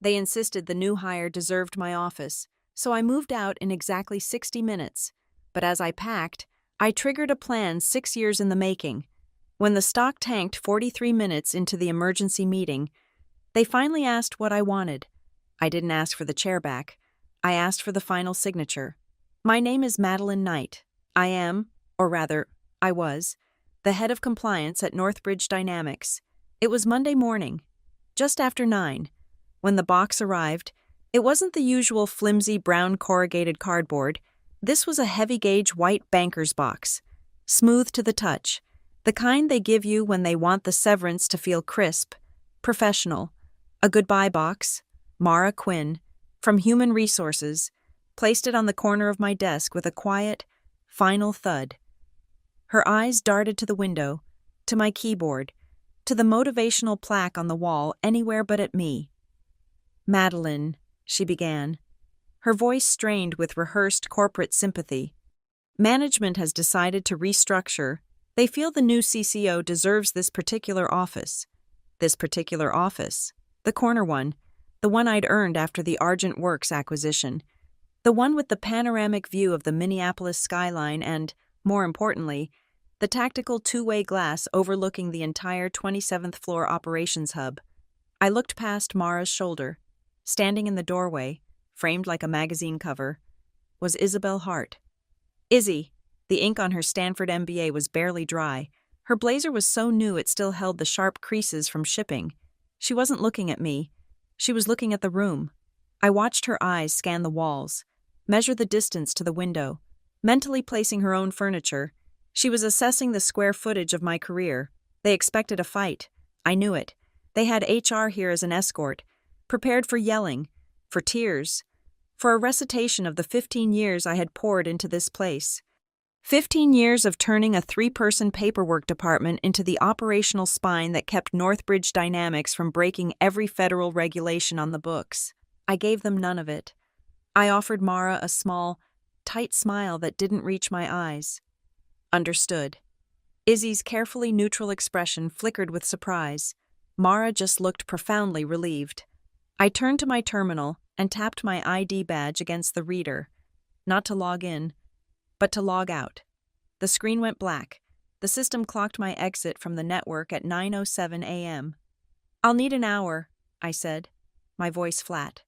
They insisted the new hire deserved my office, so I moved out in exactly 60 minutes. But as I packed, I triggered a plan 6 years in the making. When the stock tanked 43 minutes into the emergency meeting, they finally asked what I wanted. I didn't ask for the chair back. I asked for the final signature. My name is Madeline Knight. I am, or rather, I was, the head of compliance at Northbridge Dynamics. It was Monday morning, just after 9. When the box arrived, it wasn't the usual flimsy brown corrugated cardboard. This was a heavy-gauge white banker's box, smooth to the touch, the kind they give you when they want the severance to feel crisp, professional. A goodbye box, Mara Quinn, from Human Resources, placed it on the corner of my desk with a quiet, final thud. Her eyes darted to the window, to my keyboard, to the motivational plaque on the wall anywhere but at me. "Madeline," she began, her voice strained with rehearsed corporate sympathy. "Management has decided to restructure. They feel the new CCO deserves this particular office. This particular office. The corner one. The one I'd earned after the Argent Works acquisition. The one with the panoramic view of the Minneapolis skyline and, more importantly, the tactical two-way glass overlooking the entire 27th floor operations hub." I looked past Mara's shoulder. Standing in the doorway, framed like a magazine cover, was Isabel Hart. Izzy. The ink on her Stanford MBA was barely dry. Her blazer was so new it still held the sharp creases from shipping. She wasn't looking at me. She was looking at the room. I watched her eyes scan the walls, measure the distance to the window, mentally placing her own furniture. She was assessing the square footage of my career. They expected a fight. I knew it. They had HR here as an escort, prepared for yelling, for tears, for a recitation of the 15 years I had poured into this place. 15 years of turning a 3-person paperwork department into the operational spine that kept Northbridge Dynamics from breaking every federal regulation on the books. I gave them none of it. I offered Mara a small, tight smile that didn't reach my eyes. Understood. Izzy's carefully neutral expression flickered with surprise. Mara just looked profoundly relieved. I turned to my terminal and tapped my ID badge against the reader, not to log in, but to log out. The screen went black. The system clocked my exit from the network at 9:07 a.m. "I'll need an hour," I said, my voice flat.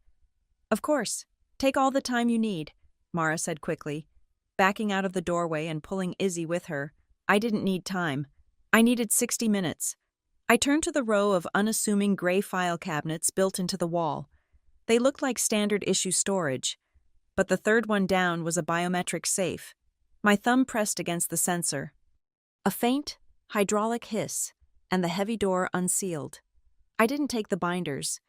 "Of course. Take all the time you need," Mara said quickly, backing out of the doorway and pulling Izzy with her. I didn't need time. I needed 60 minutes. I turned to the row of unassuming gray file cabinets built into the wall. They looked like standard issue storage, but the third one down was a biometric safe. My thumb pressed against the sensor. A faint, hydraulic hiss, and the heavy door unsealed. I didn't take the binders.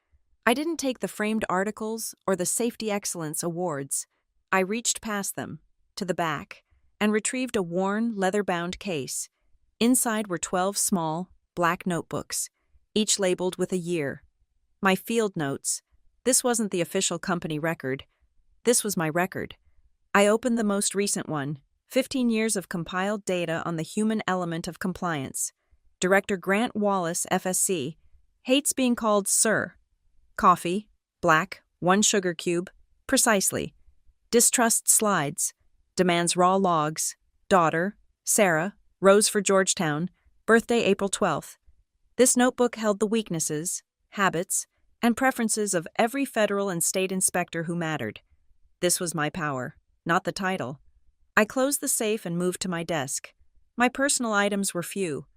I didn't take the framed articles or the Safety Excellence Awards. I reached past them, to the back, and retrieved a worn, leather-bound case. Inside were 12 small, black notebooks, each labeled with a year. My field notes. This wasn't the official company record. This was my record. I opened the most recent one, 15 years of compiled data on the human element of compliance. Director Grant Wallace, FSC, hates being called Sir. Coffee, black, 1 sugar cube, precisely. Distrusts slides, demands raw logs, daughter, Sarah, rose for Georgetown, birthday April 12th. This notebook held the weaknesses, habits, and preferences of every federal and state inspector who mattered. This was my power, not the title. I closed the safe and moved to my desk. My personal items were few.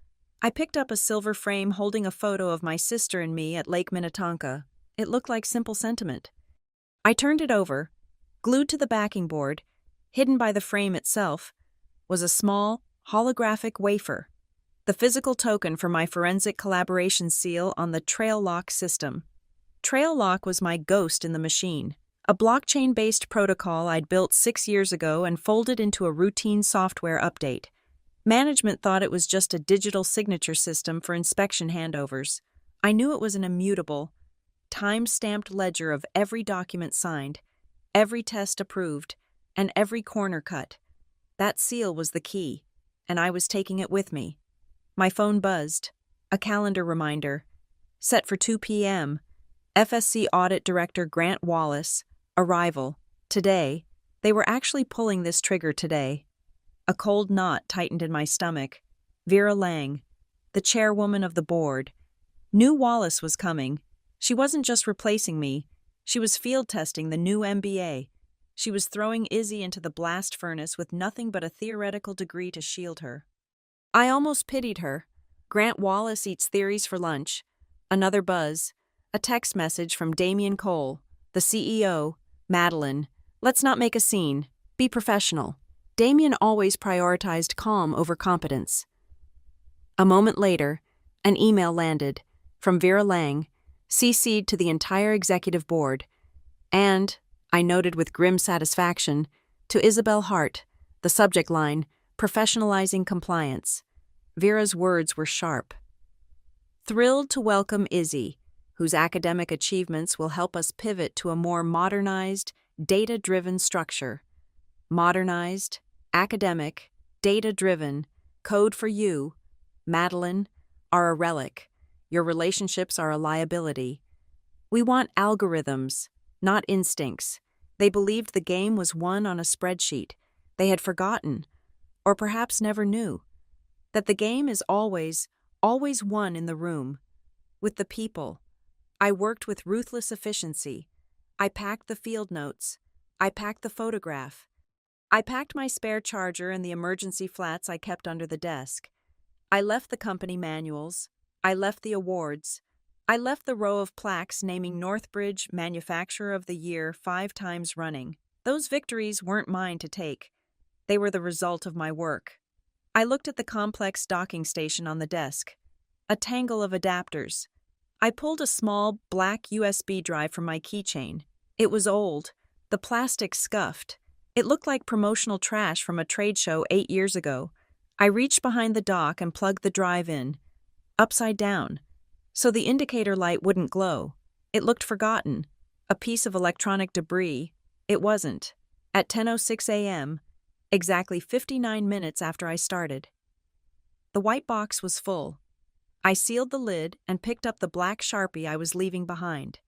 I picked up a silver frame holding a photo of my sister and me at Lake Minnetonka. It looked like simple sentiment. I turned it over. Glued to the backing board, hidden by the frame itself, was a small, holographic wafer, the physical token for my forensic collaboration seal on the Trail Lock system. Trail Lock was my ghost in the machine, a blockchain-based protocol I'd built 6 years ago and folded into a routine software update. Management thought it was just a digital signature system for inspection handovers. I knew it was an immutable, time-stamped ledger of every document signed, every test approved, and every corner cut. That seal was the key, and I was taking it with me. My phone buzzed. A calendar reminder. Set for 2 p.m. FSC Audit Director Grant Wallace, arrival, today. They were actually pulling this trigger today. A cold knot tightened in my stomach. Vera Lang, the chairwoman of the board, knew Wallace was coming. She wasn't just replacing me. She was field testing the new MBA. She was throwing Izzy into the blast furnace with nothing but a theoretical degree to shield her. I almost pitied her. Grant Wallace eats theories for lunch. Another buzz. A text message from Damien Cole, the CEO. Madeline, let's not make a scene. Be professional. Damien always prioritized calm over competence. A moment later, an email landed from Vera Lang, CC'd to the entire executive board, and, I noted with grim satisfaction, to Isabel Hart, the subject line, professionalizing compliance. Vera's words were sharp. Thrilled to welcome Izzy, whose academic achievements will help us pivot to a more modernized, data-driven structure. Modernized, academic, data-driven, code for you, Madeline, are a relic. Your relationships are a liability. We want algorithms, not instincts. They believed the game was won on a spreadsheet. They had forgotten, or perhaps never knew, that the game is always won in the room, with the people. I worked with ruthless efficiency. I packed the field notes. I packed the photograph. I packed my spare charger and the emergency flats I kept under the desk. I left the company manuals. I left the awards. I left the row of plaques naming Northbridge Manufacturer of the Year 5 times running. Those victories weren't mine to take. They were the result of my work. I looked at the complex docking station on the desk. A tangle of adapters. I pulled a small, black USB drive from my keychain. It was old. The plastic scuffed. It looked like promotional trash from a trade show 8 years ago. I reached behind the dock and plugged the drive in, upside down, so the indicator light wouldn't glow. It looked forgotten. A piece of electronic debris. It wasn't. At 10:06 a.m., exactly 59 minutes after I started. The white box was full. I sealed the lid and picked up the black Sharpie I was leaving behind.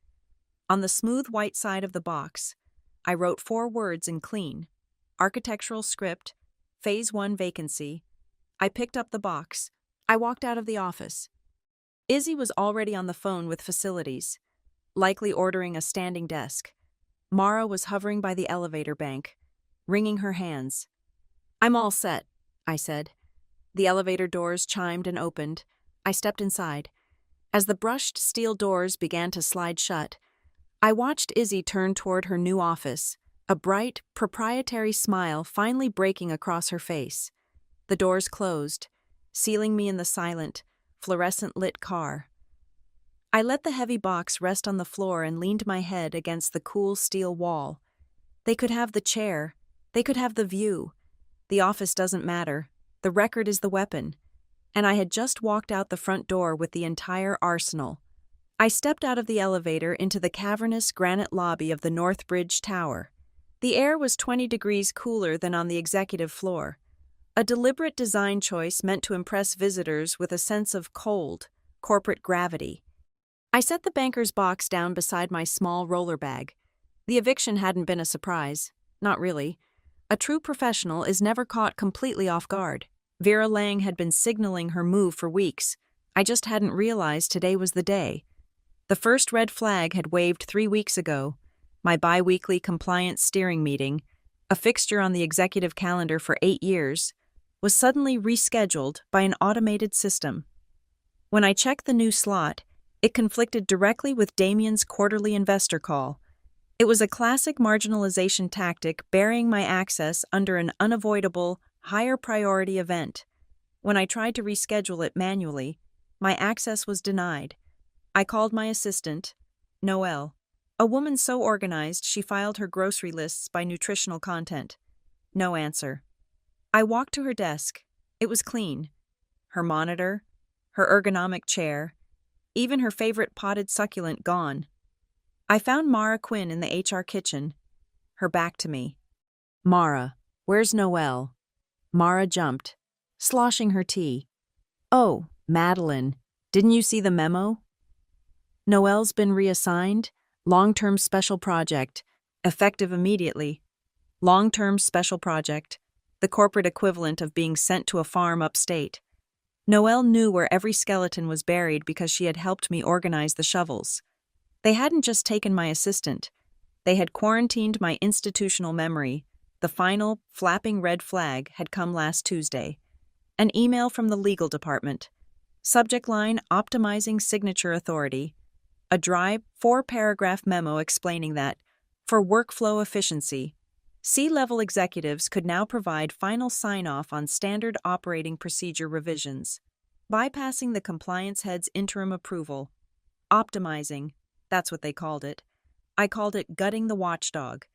On the smooth white side of the box, I wrote 4 words in clean. Architectural script, Phase 1 vacancy. I picked up the box. I walked out of the office. Izzy was already on the phone with facilities, likely ordering a standing desk. Mara was hovering by the elevator bank, wringing her hands. I'm all set, I said. The elevator doors chimed and opened. I stepped inside. As the brushed steel doors began to slide shut, I watched Izzy turn toward her new office, a bright, proprietary smile finally breaking across her face. The doors closed, sealing me in the silent, fluorescent-lit car. I let the heavy box rest on the floor and leaned my head against the cool steel wall. They could have the chair. They could have the view. The office doesn't matter. The record is the weapon. And I had just walked out the front door with the entire arsenal. I stepped out of the elevator into the cavernous granite lobby of the Northbridge Tower. The air was 20 degrees cooler than on the executive floor. A deliberate design choice meant to impress visitors with a sense of cold, corporate gravity. I set the banker's box down beside my small roller bag. The eviction hadn't been a surprise. Not really. A true professional is never caught completely off guard. Vera Lang had been signaling her move for weeks. I just hadn't realized today was the day. The first red flag had waved 3 weeks ago. My bi-weekly compliance steering meeting, a fixture on the executive calendar for 8 years, was suddenly rescheduled by an automated system. When I checked the new slot, it conflicted directly with Damien's quarterly investor call. It was a classic marginalization tactic burying my access under an unavoidable, higher priority event. When I tried to reschedule it manually, my access was denied. I called my assistant, Noelle, a woman so organized she filed her grocery lists by nutritional content. No answer. I walked to her desk. It was clean. Her monitor, her ergonomic chair, even her favorite potted succulent gone. I found Mara Quinn in the HR kitchen, her back to me. Mara, where's Noelle? Mara jumped, sloshing her tea. Oh, Madeline, didn't you see the memo? Noelle's been reassigned. Long-term special project. Effective immediately. Long-term special project. The corporate equivalent of being sent to a farm upstate. Noelle knew where every skeleton was buried because she had helped me organize the shovels. They hadn't just taken my assistant. They had quarantined my institutional memory. The final, flapping red flag had come last Tuesday. An email from the legal department. Subject line, optimizing signature authority. A dry, 4-paragraph memo explaining that, for workflow efficiency, C-level executives could now provide final sign-off on standard operating procedure revisions, bypassing the compliance head's interim approval. Optimizing, that's what they called it. I called it gutting the watchdog.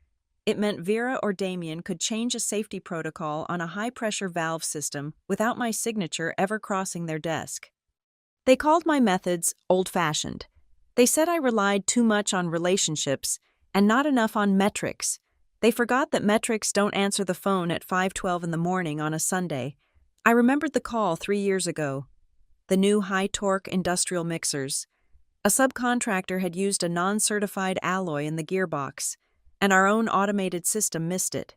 It meant Vera or Damien could change a safety protocol on a high-pressure valve system without my signature ever crossing their desk. They called my methods old-fashioned. They said I relied too much on relationships and not enough on metrics. They forgot that metrics don't answer the phone at 5:12 in the morning on a Sunday. I remembered the call 3 years ago. The new high-torque industrial mixers. A subcontractor had used a non-certified alloy in the gearbox, and our own automated system missed it.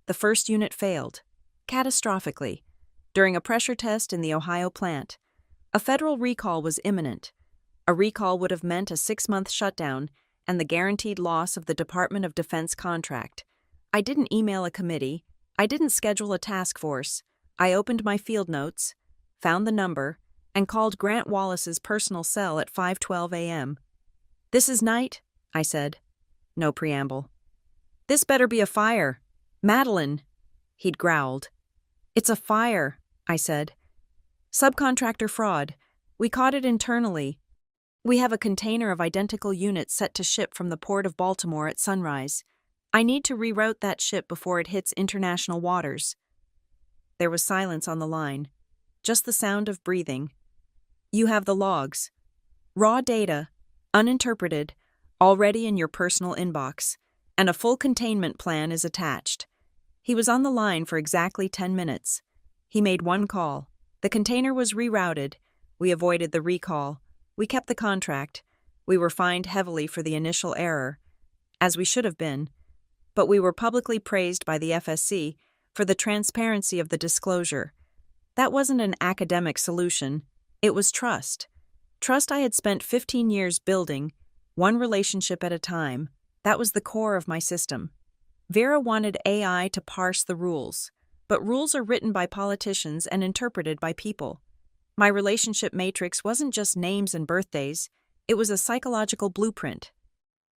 The first unit failed, catastrophically, during a pressure test in the Ohio plant. A federal recall was imminent. A recall would have meant a 6-month shutdown and the guaranteed loss of the Department of Defense contract. I didn't email a committee. I didn't schedule a task force. I opened my field notes, found the number, and called Grant Wallace's personal cell at 5:12 a.m. "This is Knight," I said. No preamble. "This better be a fire. Madeline," he'd growled. "It's a fire," I said. "Subcontractor fraud. We caught it internally. We have a container of identical units set to ship from the port of Baltimore at sunrise. I need to reroute that ship before it hits international waters." There was silence on the line, just the sound of breathing. "You have the logs. Raw data, uninterpreted, already in your personal inbox, and a full containment plan is attached." He was on the line for exactly 10 minutes. He made one call. The container was rerouted. We avoided the recall. We kept the contract. We were fined heavily for the initial error, as we should have been, but we were publicly praised by the FSC for the transparency of the disclosure. That wasn't an academic solution. It was trust. Trust I had spent 15 years building, one relationship at a time. That was the core of my system. Vera wanted AI to parse the rules, but rules are written by politicians and interpreted by people. My relationship matrix wasn't just names and birthdays. It was a psychological blueprint.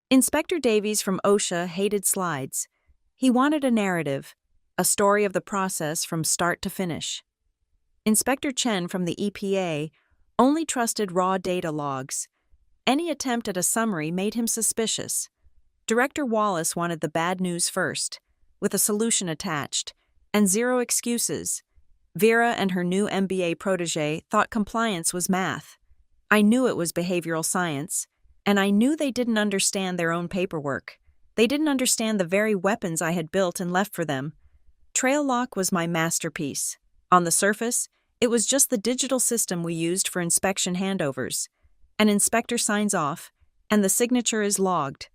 Inspector Davies from OSHA hated slides. He wanted a narrative, a story of the process from start to finish. Inspector Chen from the EPA only trusted raw data logs. Any attempt at a summary made him suspicious. Director Wallace wanted the bad news first, with a solution attached, and zero excuses. Vera and her new MBA protege thought compliance was math. I knew it was behavioral science, and I knew they didn't understand their own paperwork. They didn't understand the very weapons I had built and left for them. Trail Lock was my masterpiece. On the surface, it was just the digital system we used for inspection handovers. An inspector signs off, and the signature is logged.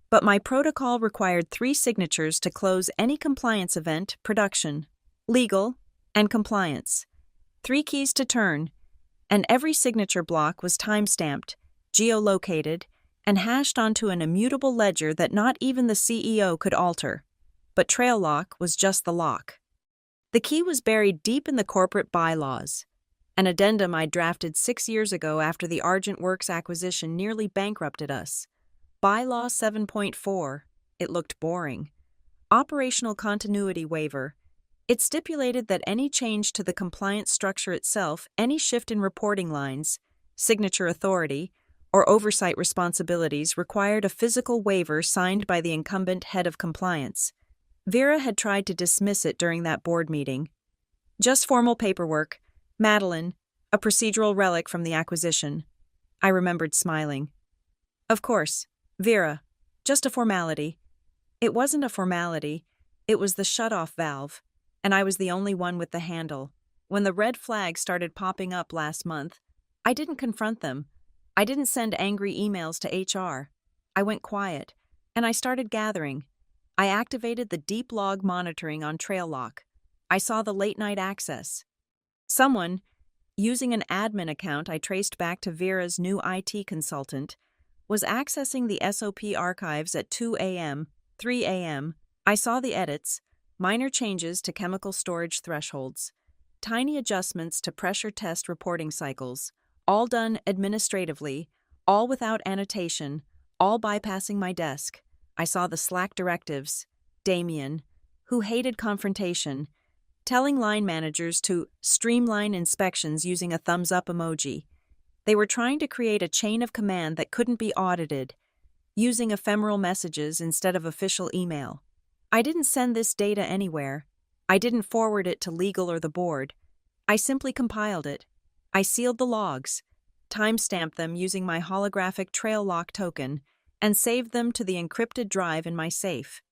But my protocol required 3 signatures to close any compliance event, production, legal, and compliance. 3 keys to turn, and every signature block was time-stamped, geolocated, and hashed onto an immutable ledger that not even the CEO could alter. But Trail Lock was just the lock. The key was buried deep in the corporate bylaws, an addendum I drafted 6 years ago after the Argent Works acquisition nearly bankrupted us. Bylaw 7.4. It looked boring. Operational continuity waiver. It stipulated that any change to the compliance structure itself, any shift in reporting lines, signature authority, or oversight responsibilities required a physical waiver signed by the incumbent head of compliance. Vera had tried to dismiss it during that board meeting. Just formal paperwork. Madeline, a procedural relic from the acquisition. I remembered smiling. Of course, Vera, just a formality. It wasn't a formality. It was the shut-off valve, and I was the only one with the handle. When the red flags started popping up last month, I didn't confront them. I didn't send angry emails to HR. I went quiet, and I started gathering. I activated the deep log monitoring on TrailLock. I saw the late-night access. Someone, using an admin account I traced back to Vera's new IT consultant, was accessing the SOP archives at 2 a.m., 3 a.m. I saw the edits, minor changes to chemical storage thresholds, tiny adjustments to pressure test reporting cycles, all done administratively, all without annotation, all bypassing my desk. I saw the Slack directives. Damien, who hated confrontation, telling line managers to streamline inspections using a thumbs-up emoji. They were trying to create a chain of command that couldn't be audited, using ephemeral messages instead of official email. I didn't send this data anywhere. I didn't forward it to legal or the board. I simply compiled it. I sealed the logs, timestamped them using my holographic TrailLock token, and saved them to the encrypted drive in my safe.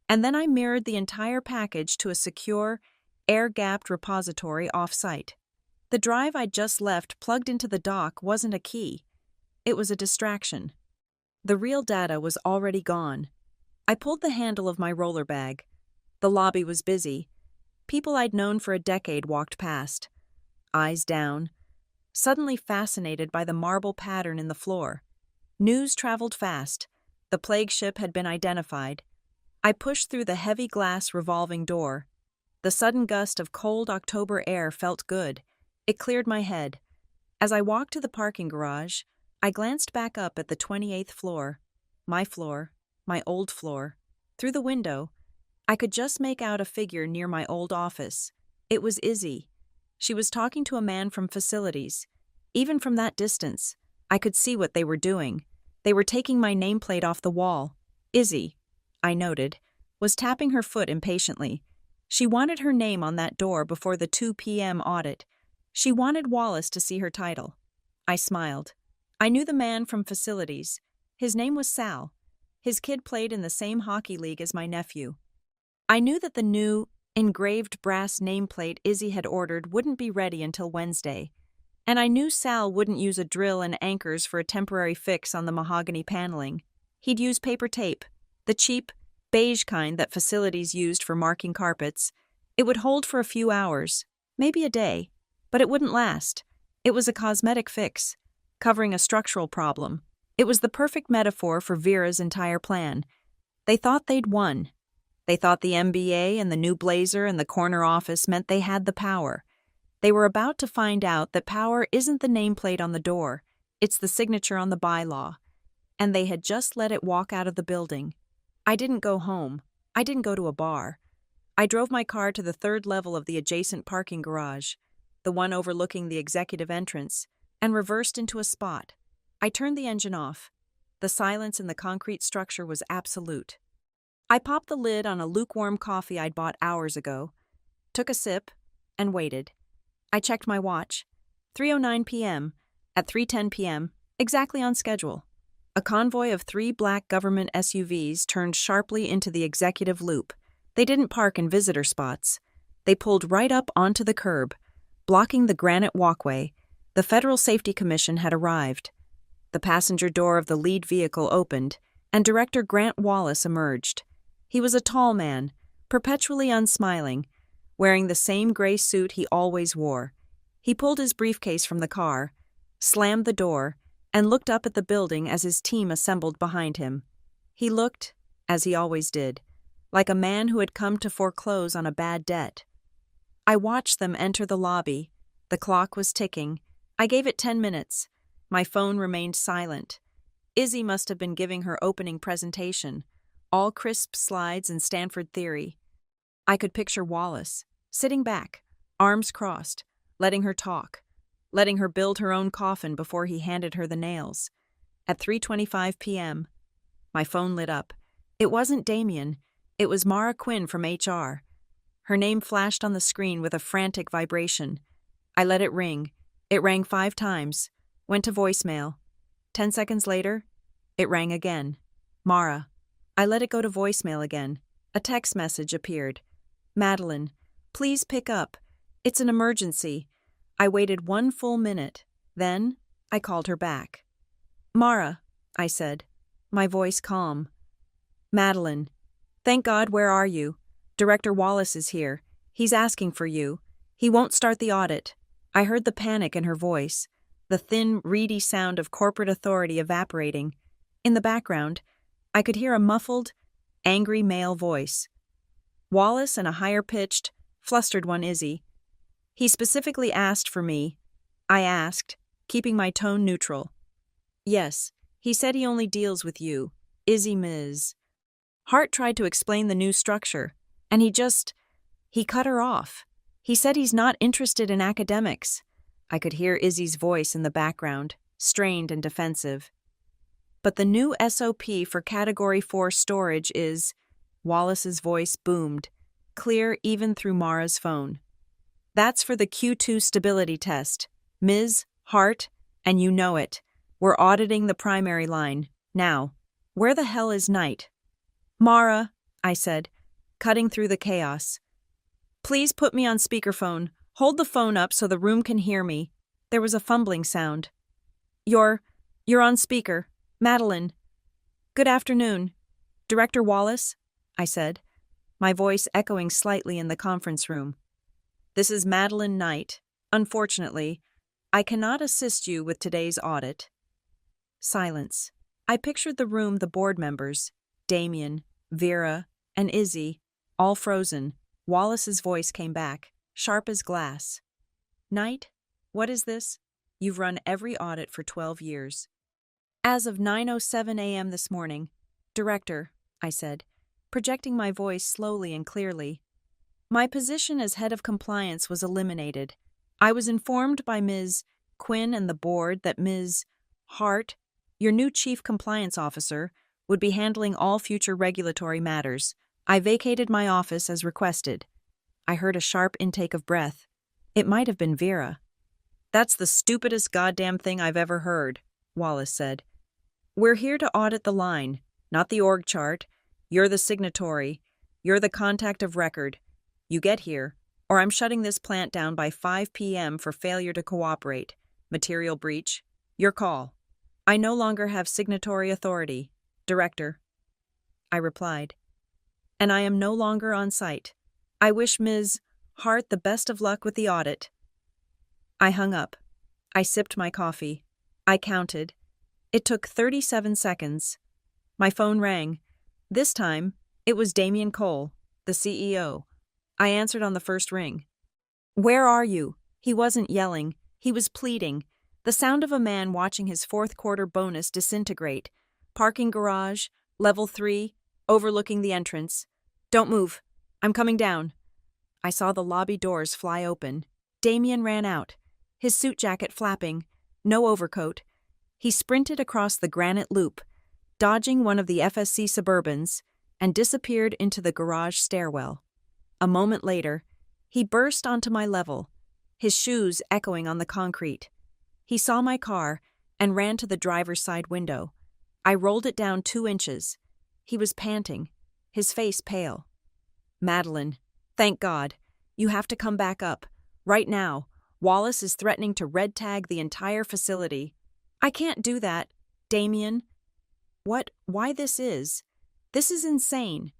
And then I mirrored the entire package to a secure, air-gapped repository off-site. The drive I'd just left plugged into the dock wasn't a key. It was a distraction. The real data was already gone. I pulled the handle of my roller bag. The lobby was busy. People I'd known for a decade walked past, eyes down, suddenly fascinated by the marble pattern in the floor. News traveled fast. The plague ship had been identified. I pushed through the heavy glass revolving door. The sudden gust of cold October air felt good. It cleared my head. As I walked to the parking garage, I glanced back up at the 28th floor. My old floor. Through the window, I could just make out a figure near my old office. It was Izzy. She was talking to a man from facilities. Even from that distance, I could see what they were doing. They were taking my nameplate off the wall. Izzy, I noted, was tapping her foot impatiently. She wanted her name on that door before the 2 p.m. audit. She wanted Wallace to see her title. I smiled. I knew the man from facilities. His name was Sal. His kid played in the same hockey league as my nephew. I knew that the new, engraved brass nameplate Izzy had ordered wouldn't be ready until Wednesday. And I knew Sal wouldn't use a drill and anchors for a temporary fix on the mahogany paneling. He'd use paper tape, the cheap, beige kind that facilities used for marking carpets. It would hold for a few hours, maybe a day, but it wouldn't last. It was a cosmetic fix, covering a structural problem. It was the perfect metaphor for Vera's entire plan. They thought they'd won. They thought the MBA and the new blazer and the corner office meant they had the power. They were about to find out that power isn't the nameplate on the door, it's the signature on the bylaw. And they had just let it walk out of the building. I didn't go home. I didn't go to a bar. I drove my car to the third level of the adjacent parking garage, the one overlooking the executive entrance, and reversed into a spot. I turned the engine off. The silence in the concrete structure was absolute. I popped the lid on a lukewarm coffee I'd bought hours ago, took a sip, and waited. I checked my watch. 3:09 p.m. At 3:10 p.m., exactly on schedule. A convoy of 3 black government SUVs turned sharply into the executive loop. They didn't park in visitor spots. They pulled right up onto the curb, blocking the granite walkway. The Federal Safety Commission had arrived. The passenger door of the lead vehicle opened, and Director Grant Wallace emerged. He was a tall man, perpetually unsmiling, wearing the same gray suit he always wore. He pulled his briefcase from the car, slammed the door, and looked up at the building as his team assembled behind him. He looked, as he always did, like a man who had come to foreclose on a bad debt. I watched them enter the lobby. The clock was ticking. I gave it 10 minutes. My phone remained silent. Izzy must have been giving her opening presentation, all crisp slides and Stanford theory. I could picture Wallace, sitting back, arms crossed, letting her talk, letting her build her own coffin before he handed her the nails. At 3:25 p.m., my phone lit up. It wasn't Damien. It was Mara Quinn from HR. Her name flashed on the screen with a frantic vibration. I let it ring. It rang 5 times, went to voicemail. 10 seconds later, it rang again. Mara. I let it go to voicemail again. A text message appeared. Madeline, please pick up. It's an emergency. I waited 1 full minute. Then, I called her back. Mara, I said, my voice calm. Madeline. Thank God, where are you? Director Wallace is here. He's asking for you. He won't start the audit. I heard the panic in her voice, the thin, reedy sound of corporate authority evaporating. In the background, I could hear a muffled, angry male voice. Wallace and a higher-pitched, flustered one, Izzy. He specifically asked for me. I asked, keeping my tone neutral. Yes, he said he only deals with you, Izzy Ms. Hart tried to explain the new structure, and he cut her off. He said he's not interested in academics. I could hear Izzy's voice in the background, strained and defensive. But the new SOP for Category 4 storage is, Wallace's voice boomed, clear even through Mara's phone. That's for the Q2 stability test. Ms. Hart, and you know it. We're auditing the primary line. Now, where the hell is Knight? Mara, I said, cutting through the chaos. Please put me on speakerphone. Hold the phone up so the room can hear me. There was a fumbling sound. You're on speaker. Madeline. Good afternoon. Director Wallace, I said, my voice echoing slightly in the conference room. This is Madeline Knight. Unfortunately, I cannot assist you with today's audit. Silence. I pictured the room, the board members, Damien, Vera, and Izzy, all frozen. Wallace's voice came back, sharp as glass. Knight, what is this? You've run every audit for 12 years. As of 9:07 a.m. this morning, Director, I said, projecting my voice slowly and clearly. My position as head of compliance was eliminated. I was informed by Ms. Quinn and the board that Ms. Hart, your new chief compliance officer, would be handling all future regulatory matters. I vacated my office as requested. I heard a sharp intake of breath. It might have been Vera. That's the stupidest goddamn thing I've ever heard, Wallace said. We're here to audit the line, not the org chart. You're the signatory. You're the contact of record. You get here, or I'm shutting this plant down by 5 p.m. for failure to cooperate. Material breach. Your call. I no longer have signatory authority. Director. I replied. And I am no longer on site. I wish Ms. Hart the best of luck with the audit. I hung up. I sipped my coffee. I counted. It took 37 seconds. My phone rang. This time, it was Damien Cole, the CEO. I answered on the first ring. Where are you? He wasn't yelling. He was pleading. The sound of a man watching his fourth quarter bonus disintegrate. Parking garage, level 3, overlooking the entrance. Don't move. I'm coming down. I saw the lobby doors fly open. Damien ran out, his suit jacket flapping, no overcoat. He sprinted across the granite loop, dodging one of the FSC Suburbans, and disappeared into the garage stairwell. A moment later, he burst onto my level, his shoes echoing on the concrete. He saw my car and ran to the driver's side window. I rolled it down 2 inches. He was panting, his face pale. Madeline, thank God. You have to come back up. Right now. Wallace is threatening to red tag the entire facility. I can't do that, Damien. Why this is insane.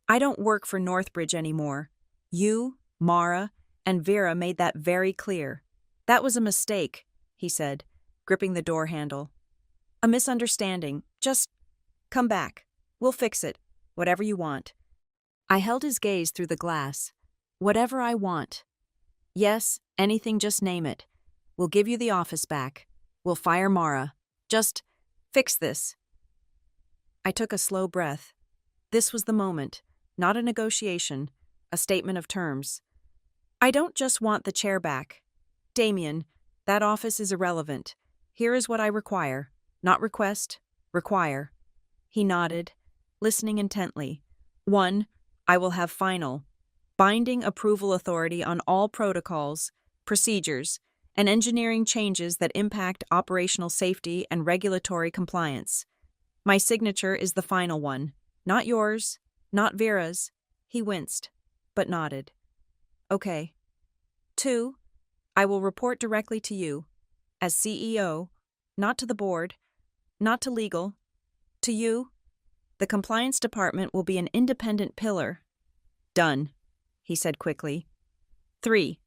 I don't work for Northbridge anymore. You, Mara, and Vera made that very clear. That was a mistake, he said, gripping the door handle. A misunderstanding. Just come back. We'll fix it. Whatever you want. I held his gaze through the glass. Whatever I want. Yes, anything, just name it. We'll give you the office back. We'll fire Mara. Just fix this. I took a slow breath. This was the moment, not a negotiation, a statement of terms. I don't just want the chair back. Damien, that office is irrelevant. Here is what I require. Not request, require. He nodded, listening intently. 1, I will have final, binding approval authority on all protocols, procedures, and engineering changes that impact operational safety and regulatory compliance. My signature is the final one. Not yours, not Vera's. He winced, but nodded. Okay. 2, I will report directly to you, as CEO, not to the board. Not to legal. To you. The compliance department will be an independent pillar. Done, he said quickly. 3.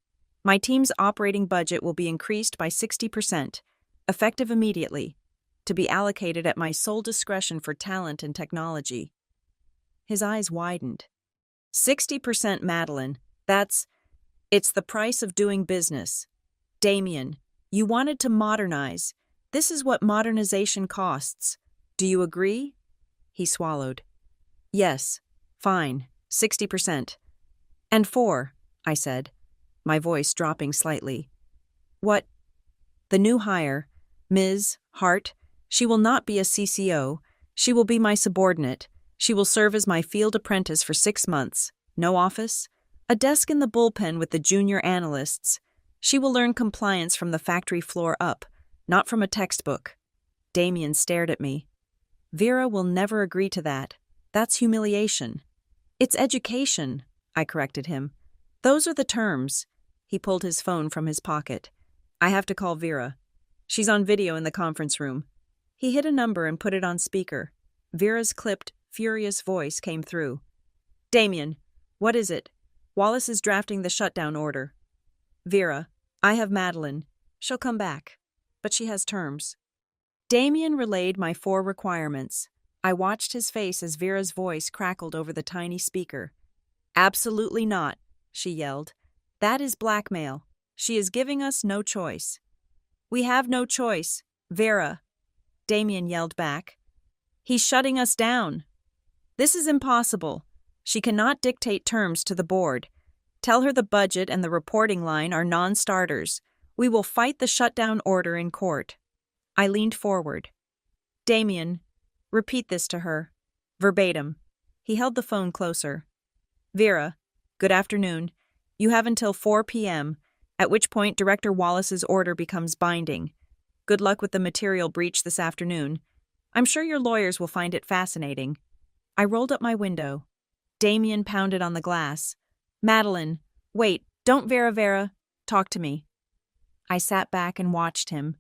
My team's operating budget will be increased by 60%, effective immediately, to be allocated at my sole discretion for talent and technology. His eyes widened. 60%, Madeline. It's the price of doing business. Damien, you wanted to modernize. This is what modernization costs. Do you agree? He swallowed. Yes, fine, 60%. And 4, I said, my voice dropping slightly. What? The new hire, Ms. Hart, she will not be a CCO. She will be my subordinate. She will serve as my field apprentice for 6 months. No office? A desk in the bullpen with the junior analysts. She will learn compliance from the factory floor up, not from a textbook. Damien stared at me. Vera will never agree to that. That's humiliation. It's education, I corrected him. Those are the terms. He pulled his phone from his pocket. I have to call Vera. She's on video in the conference room. He hit a number and put it on speaker. Vera's clipped, furious voice came through. Damien, what is it? Wallace is drafting the shutdown order. Vera, I have Madeline. She'll come back. But she has terms. Damien relayed my 4 requirements. I watched his face as Vera's voice crackled over the tiny speaker. Absolutely not, she yelled. That is blackmail. She is giving us no choice. We have no choice, Vera, Damien yelled back. He's shutting us down. This is impossible. She cannot dictate terms to the board. Tell her the budget and the reporting line are non-starters. We will fight the shutdown order in court. I leaned forward. Damien, repeat this to her. Verbatim. He held the phone closer. Vera, good afternoon. You have until 4 p.m., at which point Director Wallace's order becomes binding. Good luck with the material breach this afternoon. I'm sure your lawyers will find it fascinating. I rolled up my window. Damien pounded on the glass. Madeline, wait, don't Vera, talk to me. I sat back and watched him.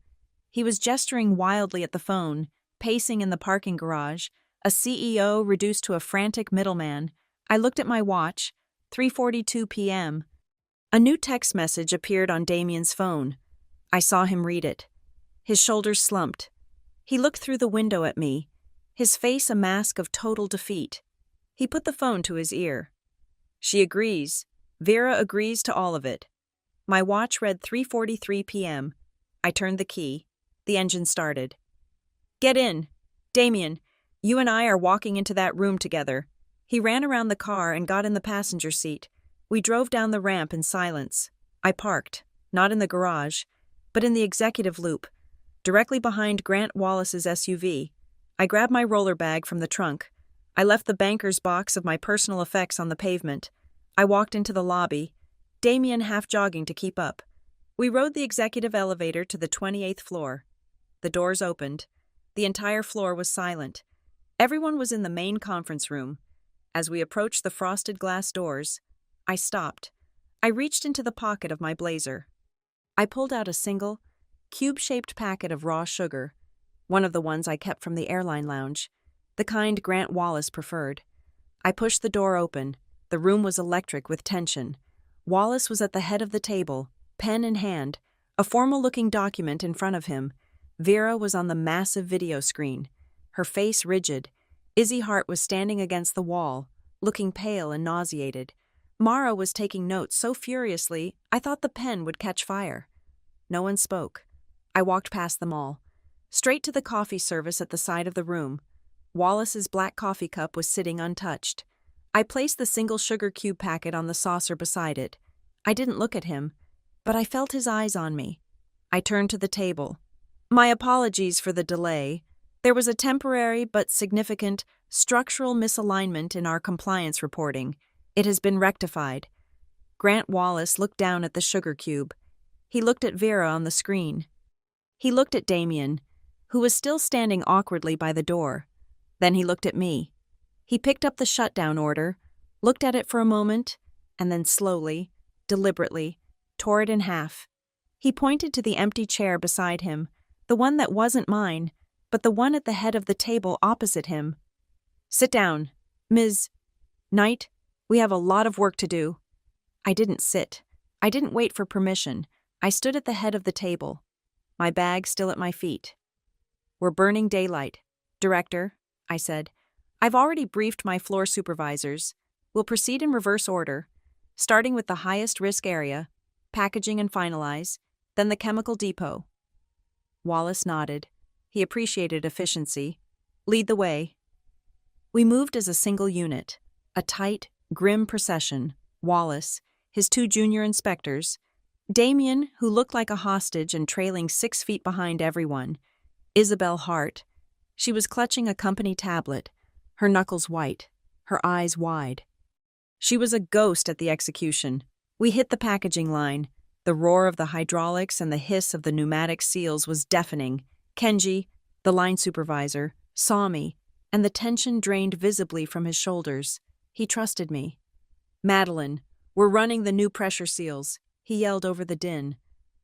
He was gesturing wildly at the phone, pacing in the parking garage, a CEO reduced to a frantic middleman. I looked at my watch, 3:42 p.m. A new text message appeared on Damien's phone. I saw him read it. His shoulders slumped. He looked through the window at me, his face a mask of total defeat. He put the phone to his ear. She agrees. Vera agrees to all of it. My watch read 3:43 p.m. I turned the key. The engine started. Get in. Damien, you and I are walking into that room together. He ran around the car and got in the passenger seat. We drove down the ramp in silence. I parked, not in the garage, but in the executive loop, directly behind Grant Wallace's SUV. I grabbed my roller bag from the trunk. I left the banker's box of my personal effects on the pavement. I walked into the lobby, Damien half jogging to keep up. We rode the executive elevator to the 28th floor. The doors opened. The entire floor was silent. Everyone was in the main conference room. As we approached the frosted glass doors, I stopped. I reached into the pocket of my blazer. I pulled out a single, cube-shaped packet of raw sugar, one of the ones I kept from the airline lounge, the kind Grant Wallace preferred. I pushed the door open. The room was electric with tension. Wallace was at the head of the table, pen in hand, a formal-looking document in front of him. Vera was on the massive video screen, her face rigid. Izzy Hart was standing against the wall, looking pale and nauseated. Mara was taking notes so furiously, I thought the pen would catch fire. No one spoke. I walked past them all, straight to the coffee service at the side of the room. Wallace's black coffee cup was sitting untouched. I placed the single sugar cube packet on the saucer beside it. I didn't look at him, but I felt his eyes on me. I turned to the table. My apologies for the delay. There was a temporary but significant structural misalignment in our compliance reporting. It has been rectified. Grant Wallace looked down at the sugar cube. He looked at Vera on the screen. He looked at Damien, who was still standing awkwardly by the door. Then he looked at me. He picked up the shutdown order, looked at it for a moment, and then slowly, deliberately, tore it in half. He pointed to the empty chair beside him, the one that wasn't mine, but the one at the head of the table opposite him. "Sit down, Ms. Knight. We have a lot of work to do." I didn't sit. I didn't wait for permission. I stood at the head of the table, my bag still at my feet. "We're burning daylight, Director," I said. "I've already briefed my floor supervisors. We'll proceed in reverse order, starting with the highest risk area, packaging and finalize, then the chemical depot." Wallace nodded. He appreciated efficiency. "Lead the way." We moved as a single unit, a tight, grim procession. Wallace, his 2 junior inspectors, Damien, who looked like a hostage and trailing 6 feet behind everyone, Isabel Hart. She was clutching a company tablet, her knuckles white, her eyes wide. She was a ghost at the execution. We hit the packaging line. The roar of the hydraulics and the hiss of the pneumatic seals was deafening. Kenji, the line supervisor, saw me, and the tension drained visibly from his shoulders. He trusted me. "Madeline, we're running the new pressure seals," he yelled over the din.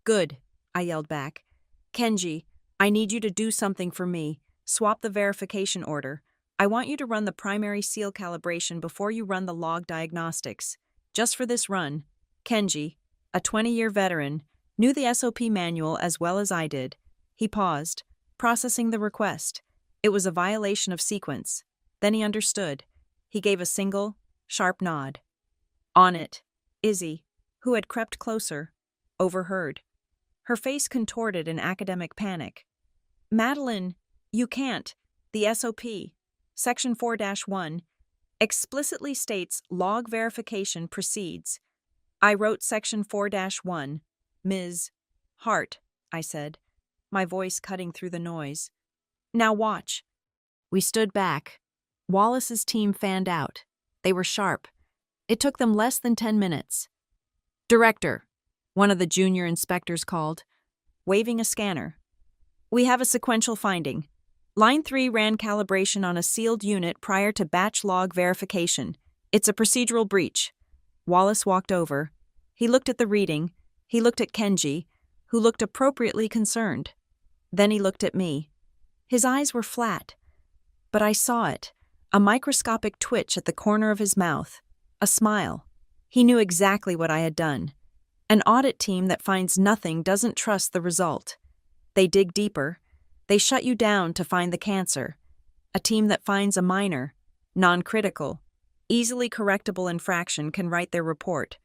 "Good," I yelled back. "Kenji, I need you to do something for me. Swap the verification order. I want you to run the primary seal calibration before you run the log diagnostics. Just for this run." Kenji, a 20-year veteran, knew the SOP manual as well as I did. He paused, processing the request. It was a violation of sequence. Then he understood. He gave a single, sharp nod. "On it." Izzy, who had crept closer, overheard. Her face contorted in academic panic. "Madeline, you can't. The SOP, Section 4-1, explicitly states log verification proceeds." "I wrote Section 4-1, Ms. Hart," I said, my voice cutting through the noise. "Now watch." We stood back. Wallace's team fanned out. They were sharp. It took them less than 10 minutes. "Director," one of the junior inspectors called, waving a scanner. "We have a sequential finding. Line 3 ran calibration on a sealed unit prior to batch log verification. It's a procedural breach." Wallace walked over. He looked at the reading. He looked at Kenji, who looked appropriately concerned. Then he looked at me. His eyes were flat, but I saw it, a microscopic twitch at the corner of his mouth, a smile. He knew exactly what I had done. An audit team that finds nothing doesn't trust the result. They dig deeper. They shut you down to find the cancer. A team that finds a minor, non-critical, easily correctable infraction can write their report,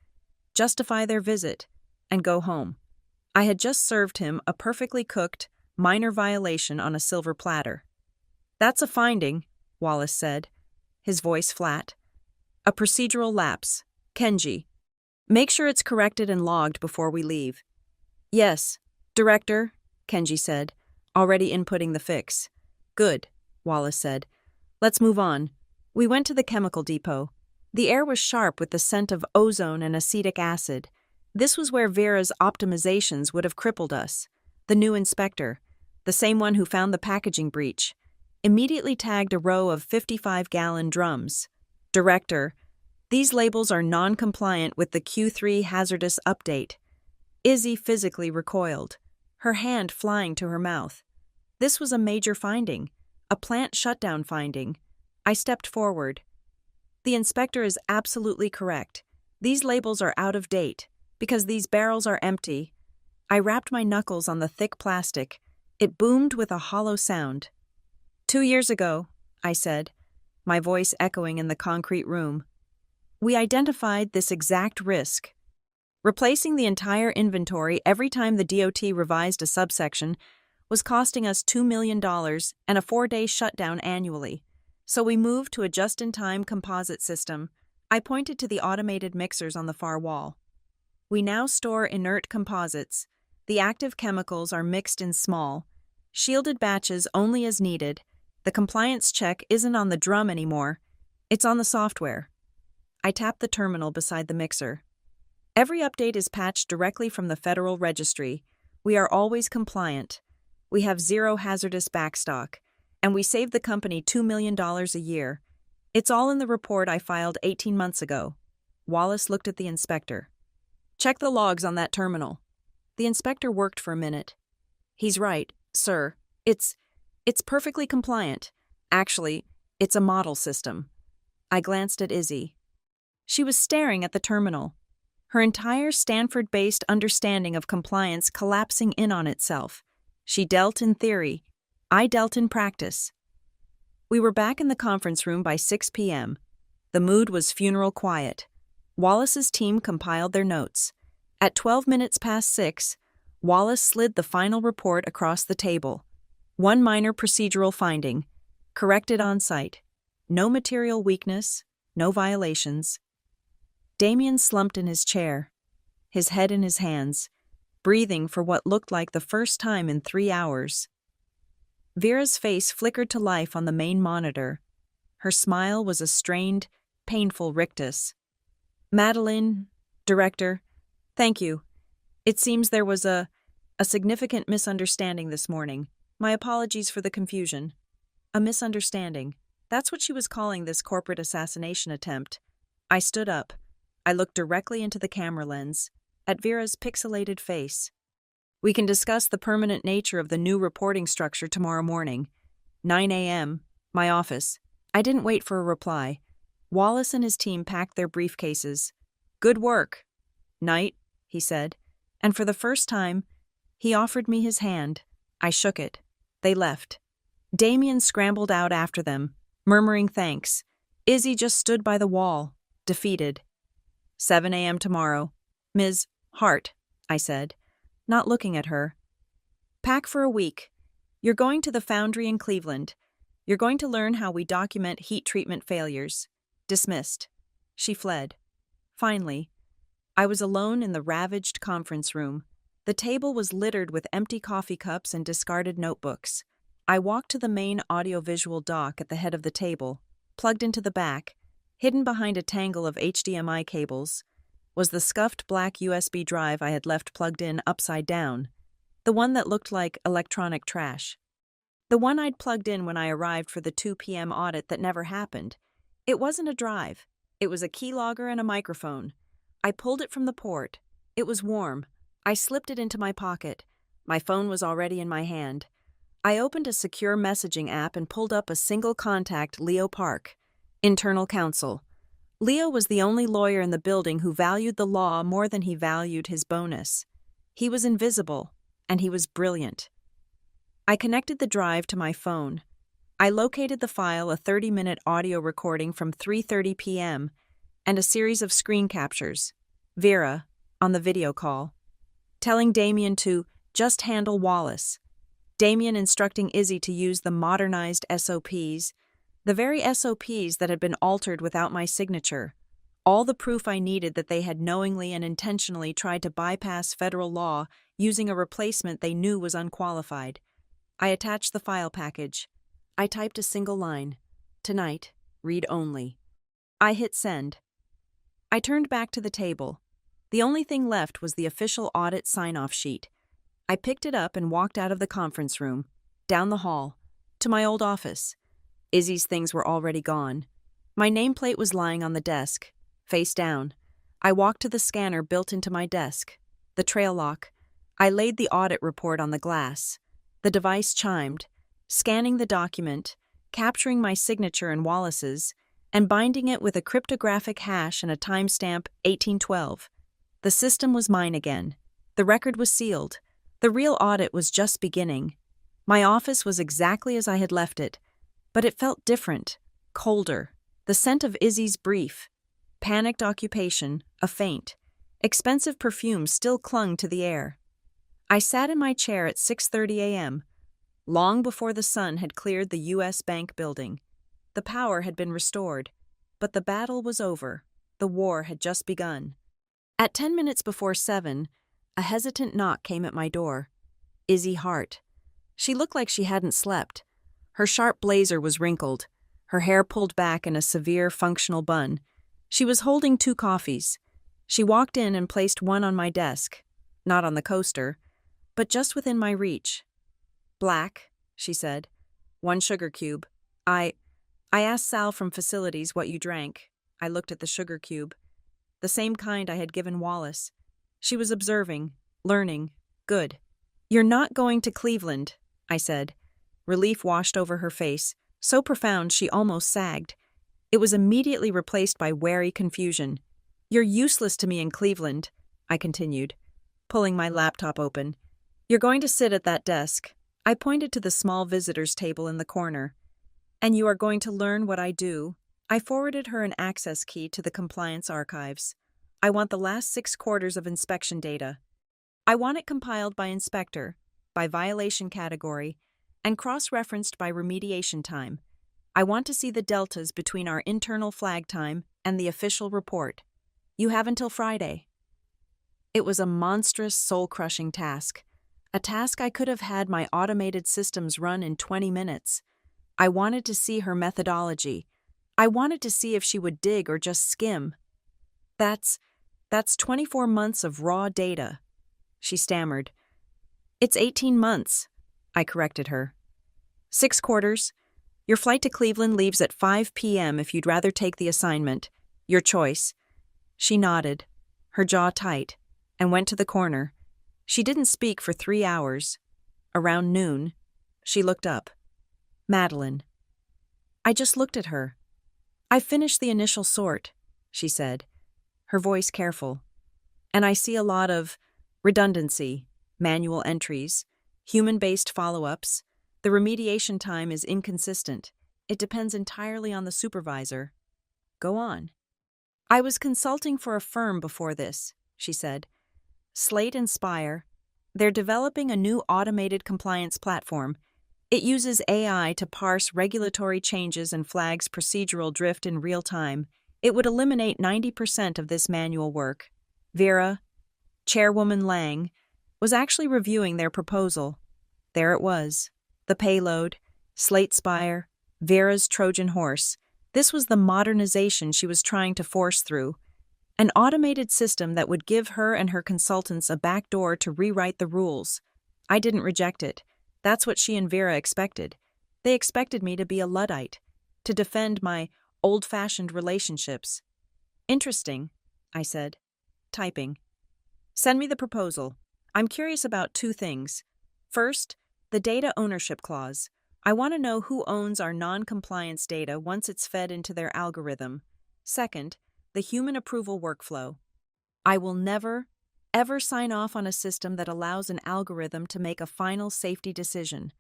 justify their visit, and go home. I had just served him a perfectly cooked, minor violation on a silver platter. "That's a finding," Wallace said, his voice flat. "A procedural lapse. Kenji, make sure it's corrected and logged before we leave." "Yes, Director," Kenji said, already inputting the fix. "Good," Wallace said. "Let's move on." We went to the chemical depot. The air was sharp with the scent of ozone and acetic acid. This was where Vera's optimizations would have crippled us. The new inspector, the same one who found the packaging breach, immediately tagged a row of 55-gallon drums. "Director, these labels are non-compliant with the Q3 hazardous update." Izzy physically recoiled, her hand flying to her mouth. This was a major finding, a plant shutdown finding. I stepped forward. "The inspector is absolutely correct. These labels are out of date, because these barrels are empty." I rapped my knuckles on the thick plastic. It boomed with a hollow sound. 2 years ago," I said, my voice echoing in the concrete room, "we identified this exact risk. Replacing the entire inventory every time the DOT revised a subsection was costing us $2 million and a 4-day shutdown annually. So we moved to a just-in-time composite system." I pointed to the automated mixers on the far wall. "We now store inert composites. The active chemicals are mixed in small, shielded batches only as needed. The compliance check isn't on the drum anymore. It's on the software." I tapped the terminal beside the mixer. "Every update is patched directly from the Federal Registry. We are always compliant. We have zero hazardous backstock, and we save the company $2 million a year. It's all in the report I filed 18 months ago." Wallace looked at the inspector. "Check the logs on that terminal." The inspector worked for a minute. "He's right, sir. It's It's perfectly compliant. Actually, it's a model system. I glanced at Izzy. She was staring at the terminal, her entire Stanford-based understanding of compliance collapsing in on itself. She dealt in theory. I dealt in practice. We were back in the conference room by 6 p.m. The mood was funeral quiet. Wallace's team compiled their notes. At 12 minutes past 6, Wallace slid the final report across the table. One minor procedural finding. Corrected on site. No material weakness, no violations. Damien slumped in his chair, his head in his hands, breathing for what looked like the first time in 3 hours. Vera's face flickered to life on the main monitor. Her smile was a strained, painful rictus. Madeline, Director, thank you. It seems there was a significant misunderstanding this morning. My apologies for the confusion. A misunderstanding. That's what she was calling this corporate assassination attempt. I stood up. I looked directly into the camera lens, at Vera's pixelated face. We can discuss the permanent nature of the new reporting structure tomorrow morning. 9 a.m., my office. I didn't wait for a reply. Wallace and his team packed their briefcases. Good work. Night, he said, and for the first time, he offered me his hand. I shook it. They left. Damien scrambled out after them, murmuring thanks. Izzy just stood by the wall, defeated. 7 a.m. tomorrow. Ms. Hart, I said, not looking at her. Pack for a week. You're going to the foundry in Cleveland. You're going to learn how we document heat treatment failures. Dismissed. She fled. Finally, I was alone in the ravaged conference room. The table was littered with empty coffee cups and discarded notebooks. I walked to the main audiovisual dock at the head of the table, plugged into the back. Hidden behind a tangle of HDMI cables was the scuffed black USB drive I had left plugged in upside down, the one that looked like electronic trash. The one I'd plugged in when I arrived for the 2 p.m. audit that never happened. It wasn't a drive. It was a keylogger and a microphone. I pulled it from the port. It was warm. I slipped it into my pocket. My phone was already in my hand. I opened a secure messaging app and pulled up a single contact, Leo Park. Internal counsel. Leo was the only lawyer in the building who valued the law more than he valued his bonus. He was invisible, and he was brilliant. I connected the drive to my phone. I located the file, a 30-minute audio recording from 3:30 p.m., and a series of screen captures. Vera, on the video call, telling Damien to just handle Wallace. Damien instructing Izzy to use the modernized SOPs, the very SOPs that had been altered without my signature. All the proof I needed that they had knowingly and intentionally tried to bypass federal law using a replacement they knew was unqualified. I attached the file package. I typed a single line. Tonight, read only. I hit send. I turned back to the table. The only thing left was the official audit sign-off sheet. I picked it up and walked out of the conference room, down the hall, to my old office. Izzy's things were already gone. My nameplate was lying on the desk, face down. I walked to the scanner built into my desk, the trail lock. I laid the audit report on the glass. The device chimed, scanning the document, capturing my signature and Wallace's, and binding it with a cryptographic hash and a timestamp 1812. The system was mine again. The record was sealed. The real audit was just beginning. My office was exactly as I had left it, but it felt different, colder. The scent of Izzy's brief, panicked occupation, a faint, expensive perfume still clung to the air. I sat in my chair at 6:30 a.m., long before the sun had cleared the U.S. Bank building. The power had been restored, but the battle was over. The war had just begun. At 10 minutes before 7, a hesitant knock came at my door. Izzy Hart. She looked like she hadn't slept. Her sharp blazer was wrinkled, her hair pulled back in a severe functional bun. She was holding 2 coffees. She walked in and placed one on my desk, not on the coaster, but just within my reach. Black, she said. 1 sugar cube. I asked Sal from facilities what you drank. I looked at the sugar cube. The same kind I had given Wallace. She was observing, learning. Good. You're not going to Cleveland, I said. Relief washed over her face, so profound she almost sagged. It was immediately replaced by wary confusion. "You're useless to me in Cleveland," I continued, pulling my laptop open. "You're going to sit at that desk." I pointed to the small visitors table in the corner. "And you are going to learn what I do." I forwarded her an access key to the compliance archives. "I want the last 6 quarters of inspection data. I want it compiled by inspector, by violation category, and cross-referenced by remediation time. I want to see the deltas between our internal flag time and the official report. You have until Friday." It was a monstrous, soul-crushing task. A task I could have had my automated systems run in 20 minutes. I wanted to see her methodology. I wanted to see if she would dig or just skim. That's 24 months of raw data," she stammered. "It's 18 months, I corrected her. 6 quarters. Your flight to Cleveland leaves at 5 p.m. if you'd rather take the assignment. Your choice." She nodded, her jaw tight, and went to the corner. She didn't speak for 3 hours. Around noon, she looked up. "Madeline." I just looked at her. "I finished the initial sort," she said, her voice careful. "And I see a lot of redundancy, manual entries, human-based follow-ups. The remediation time is inconsistent. It depends entirely on the supervisor." "Go on." "I was consulting for a firm before this," she said. "Slate and Spire. They're developing a new automated compliance platform. It uses AI to parse regulatory changes and flags procedural drift in real time. It would eliminate 90% of this manual work." Vera, Chairwoman Lang, was actually reviewing their proposal. There it was. The payload, Slate Spire, Vera's Trojan horse. This was the modernization she was trying to force through. An automated system that would give her and her consultants a backdoor to rewrite the rules. I didn't reject it. That's what she and Vera expected. They expected me to be a Luddite, to defend my old-fashioned relationships. "Interesting," I said, typing. "Send me the proposal. I'm curious about 2 things. First, the data ownership clause. I want to know who owns our non-compliance data once it's fed into their algorithm. Second, the human approval workflow. I will never, ever sign off on a system that allows an algorithm to make a final safety decision.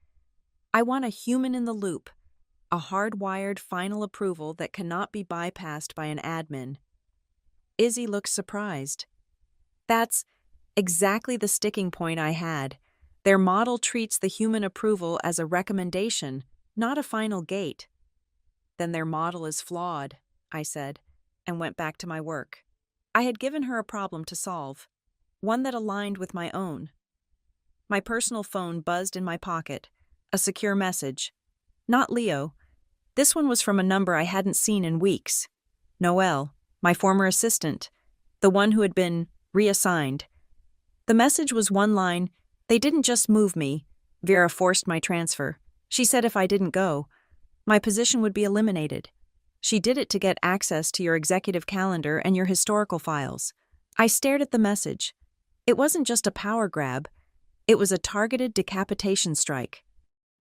I want a human in the loop, a hardwired final approval that cannot be bypassed by an admin." Izzy looked surprised. "That's exactly the sticking point I had. Their model treats the human approval as a recommendation, not a final gate." "Then their model is flawed," I said, and went back to my work. I had given her a problem to solve, one that aligned with my own. My personal phone buzzed in my pocket, a secure message. Not Leo. This one was from a number I hadn't seen in weeks. Noelle, my former assistant, the one who had been reassigned. The message was one line: "They didn't just move me. Vera forced my transfer. She said if I didn't go, my position would be eliminated. She did it to get access to your executive calendar and your historical files." I stared at the message. It wasn't just a power grab. It was a targeted decapitation strike.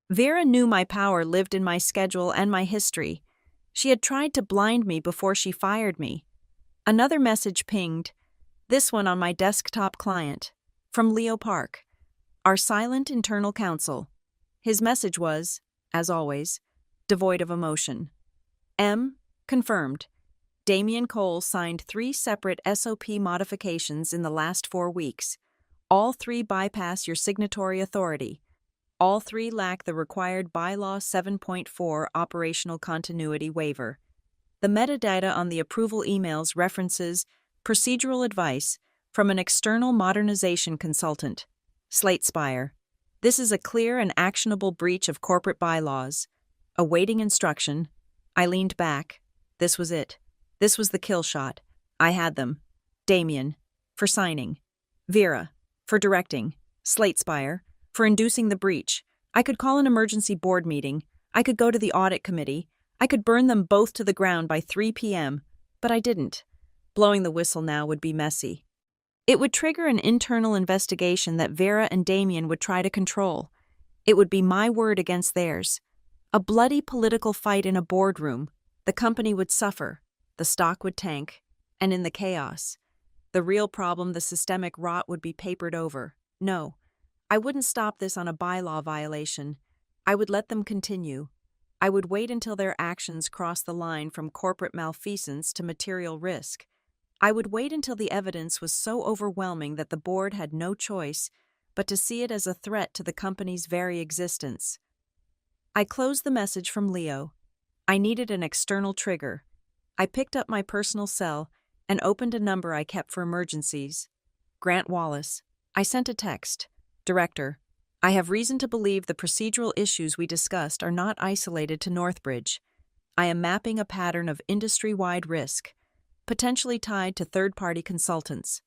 Vera knew my power lived in my schedule and my history. She had tried to blind me before she fired me. Another message pinged, this one on my desktop client, from Leo Park, our silent internal counsel. His message was, as always, devoid of emotion. Confirmed. Damian Cole signed 3 separate SOP modifications in the last 4 weeks. All 3 bypass your signatory authority. All 3 lack the required Bylaw 7.4 operational continuity waiver. The metadata on the approval emails references procedural advice from an external modernization consultant, Slate Spire. This is a clear and actionable breach of corporate bylaws. Awaiting instruction. I leaned back. This was it. This was the kill shot. I had them. Damian, for signing. Vera, for directing. Slate Spire, for inducing the breach. I could call an emergency board meeting. I could go to the audit committee. I could burn them both to the ground by 3 p.m., but I didn't. Blowing the whistle now would be messy. It would trigger an internal investigation that Vera and Damian would try to control. It would be my word against theirs. A bloody political fight in a boardroom. The company would suffer, the stock would tank, and in the chaos, the real problem, the systemic rot, would be papered over. No, I wouldn't stop this on a bylaw violation. I would let them continue. I would wait until their actions crossed the line from corporate malfeasance to material risk. I would wait until the evidence was so overwhelming that the board had no choice but to see it as a threat to the company's very existence. I closed the message from Leo. I needed an external trigger. I picked up my personal cell and opened a number I kept for emergencies. Grant Wallace. I sent a text. Director, I have reason to believe the procedural issues we discussed are not isolated to Northbridge. I am mapping a pattern of industry-wide risk, potentially tied to third-party consultants.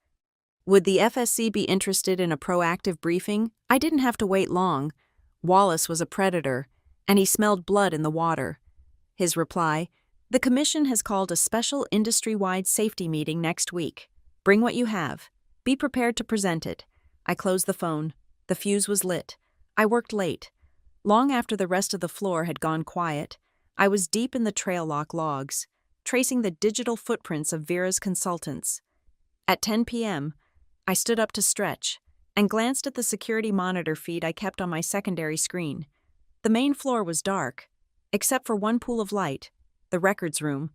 Would the FSC be interested in a proactive briefing? I didn't have to wait long. Wallace was a predator, and he smelled blood in the water. His reply, the Commission has called a special industry-wide safety meeting next week. Bring what you have. Be prepared to present it. I closed the phone. The fuse was lit. I worked late. Long after the rest of the floor had gone quiet, I was deep in the trail lock logs, tracing the digital footprints of Vera's consultants. At 10 p.m., I stood up to stretch and glanced at the security monitor feed I kept on my secondary screen. The main floor was dark, except for one pool of light, the records room.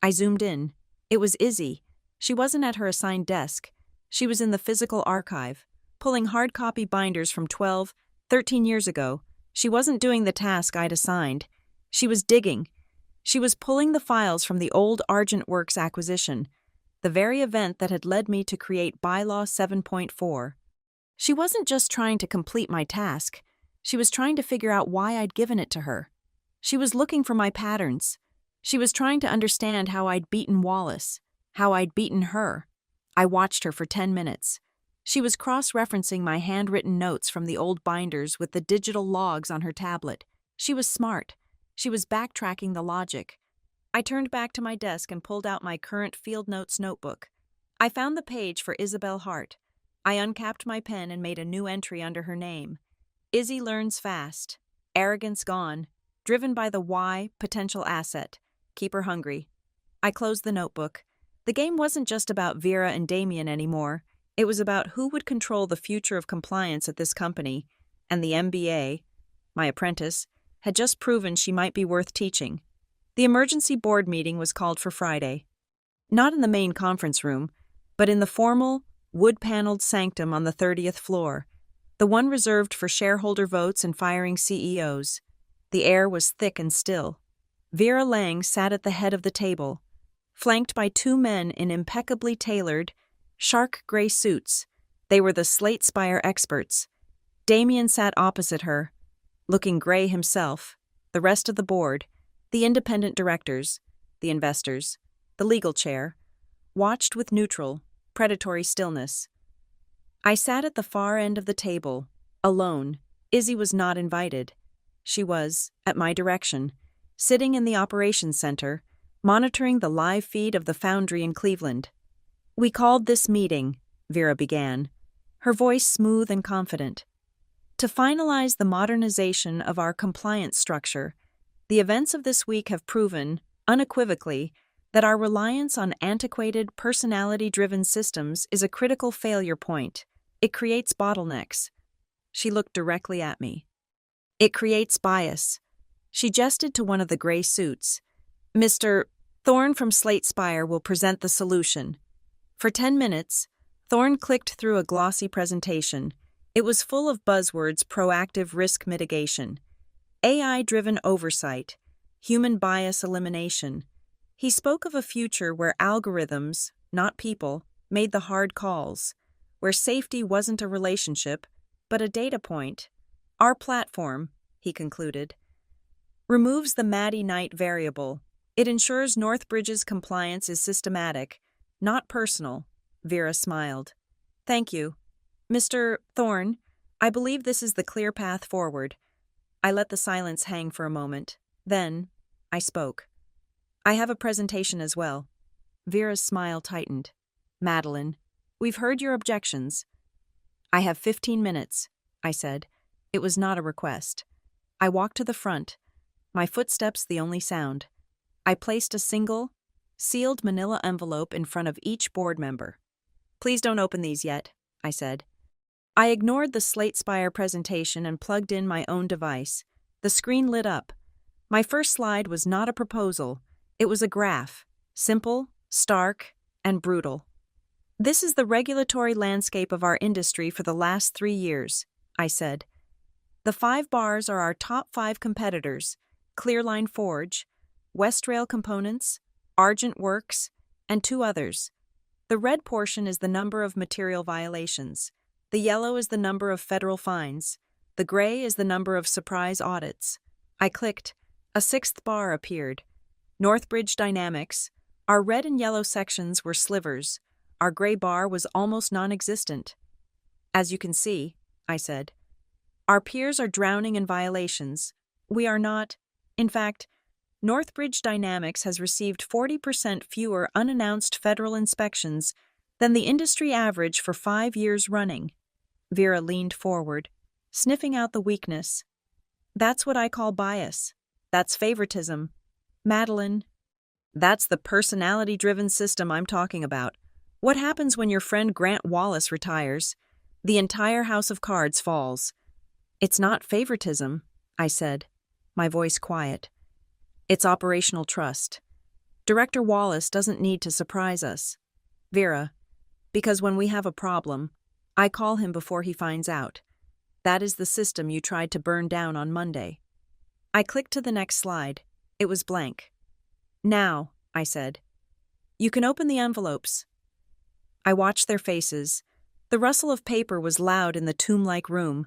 I zoomed in. It was Izzy. She wasn't at her assigned desk. She was in the physical archive, pulling hard copy binders from 12, 13 years ago. She wasn't doing the task I'd assigned. She was digging. She was pulling the files from the old Argent Works acquisition, the very event that had led me to create Bylaw 7.4. She wasn't just trying to complete my task. She was trying to figure out why I'd given it to her. She was looking for my patterns. She was trying to understand how I'd beaten Wallace, how I'd beaten her. I watched her for 10 minutes. She was cross-referencing my handwritten notes from the old binders with the digital logs on her tablet. She was smart. She was backtracking the logic. I turned back to my desk and pulled out my current field notes notebook. I found the page for Isabel Hart. I uncapped my pen and made a new entry under her name. Izzy learns fast. Arrogance gone. Driven by the why, potential asset. Keep her hungry. I closed the notebook. The game wasn't just about Vera and Damien anymore. It was about who would control the future of compliance at this company, and the MBA, my apprentice, had just proven she might be worth teaching. The emergency board meeting was called for Friday. Not in the main conference room, but in the formal, wood-paneled sanctum on the 30th floor, the one reserved for shareholder votes and firing CEOs. The air was thick and still. Vera Lang sat at the head of the table, flanked by two men in impeccably tailored, shark gray suits. They were the Slate Spire experts. Damien sat opposite her, looking gray himself. The rest of the board, the independent directors, the investors, the legal chair, watched with neutral, predatory stillness. I sat at the far end of the table, alone. Izzy was not invited. She was, at my direction, sitting in the operations center, monitoring the live feed of the foundry in Cleveland. We called this meeting, Vera began, her voice smooth and confident, to finalize the modernization of our compliance structure. The events of this week have proven, unequivocally, that our reliance on antiquated, personality-driven systems is a critical failure point. It creates bottlenecks. She looked directly at me. It creates bias. She gestured to one of the gray suits. Mr. Thorne from Slate Spire will present the solution. For 10 minutes, Thorne clicked through a glossy presentation. It was full of buzzwords: proactive risk mitigation, AI-driven oversight, human bias elimination. He spoke of a future where algorithms, not people, made the hard calls, where safety wasn't a relationship, but a data point. Our platform, he concluded, removes the Maddie Knight variable. It ensures Northbridge's compliance is systematic, not personal. Vera smiled. Thank you. Mr. Thorne, I believe this is the clear path forward. I let the silence hang for a moment. Then, I spoke. I have a presentation as well. Vera's smile tightened. Madeline, we've heard your objections. I have 15 minutes, I said. It was not a request. I walked to the front, my footsteps the only sound. I placed a single, sealed manila envelope in front of each board member. "Please don't open these yet," I said. I ignored the Slate Spire presentation and plugged in my own device. The screen lit up. My first slide was not a proposal. It was a graph, simple, stark, and brutal. "This is the regulatory landscape of our industry for the last 3 years," I said. "The 5 bars are our top 5 competitors: Clearline Forge, Westrail Components, Argent Works, and 2 others. The red portion is the number of material violations. The yellow is the number of federal fines. The gray is the number of surprise audits." I clicked. A 6th bar appeared. Northbridge Dynamics. Our red and yellow sections were slivers. Our gray bar was almost non-existent. "As you can see," I said, "our peers are drowning in violations. We are not. In fact, Northbridge Dynamics has received 40% fewer unannounced federal inspections than the industry average for 5 years running." Vera leaned forward, sniffing out the weakness. "That's what I call bias. That's favoritism. Madeline, that's the personality-driven system I'm talking about. What happens when your friend Grant Wallace retires? The entire house of cards falls." "It's not favoritism," I said, my voice quiet. "It's operational trust. Director Wallace doesn't need to surprise us, Vera, because when we have a problem, I call him before he finds out. That is the system you tried to burn down on Monday." I clicked to the next slide. It was blank. "Now," I said, "you can open the envelopes." I watched their faces. The rustle of paper was loud in the tomb-like room.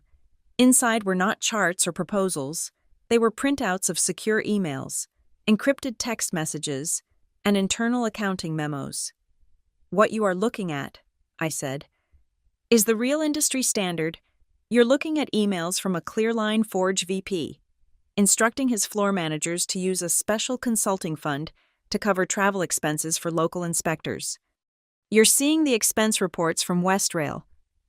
Inside were not charts or proposals. They were printouts of secure emails, encrypted text messages, and internal accounting memos. "What you are looking at," I said, "is the real industry standard. You're looking at emails from a Clearline Forge VP, instructing his floor managers to use a special consulting fund to cover travel expenses for local inspectors. You're seeing the expense reports from Westrail,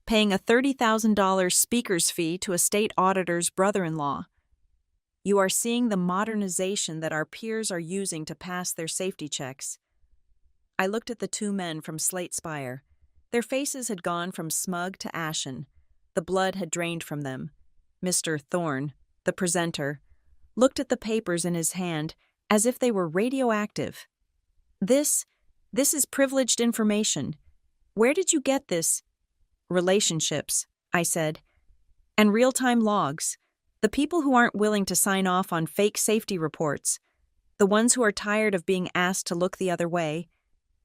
paying a $30,000 speaker's fee to a state auditor's brother-in-law. You are seeing the modernization that our peers are using to pass their safety checks." I looked at the 2 men from Slate Spire. Their faces had gone from smug to ashen. The blood had drained from them. Mr. Thorne, the presenter, looked at the papers in his hand as if they were radioactive. This is privileged information. Where did you get this?" "Relationships," I said. "And real-time logs. The people who aren't willing to sign off on fake safety reports, the ones who are tired of being asked to look the other way,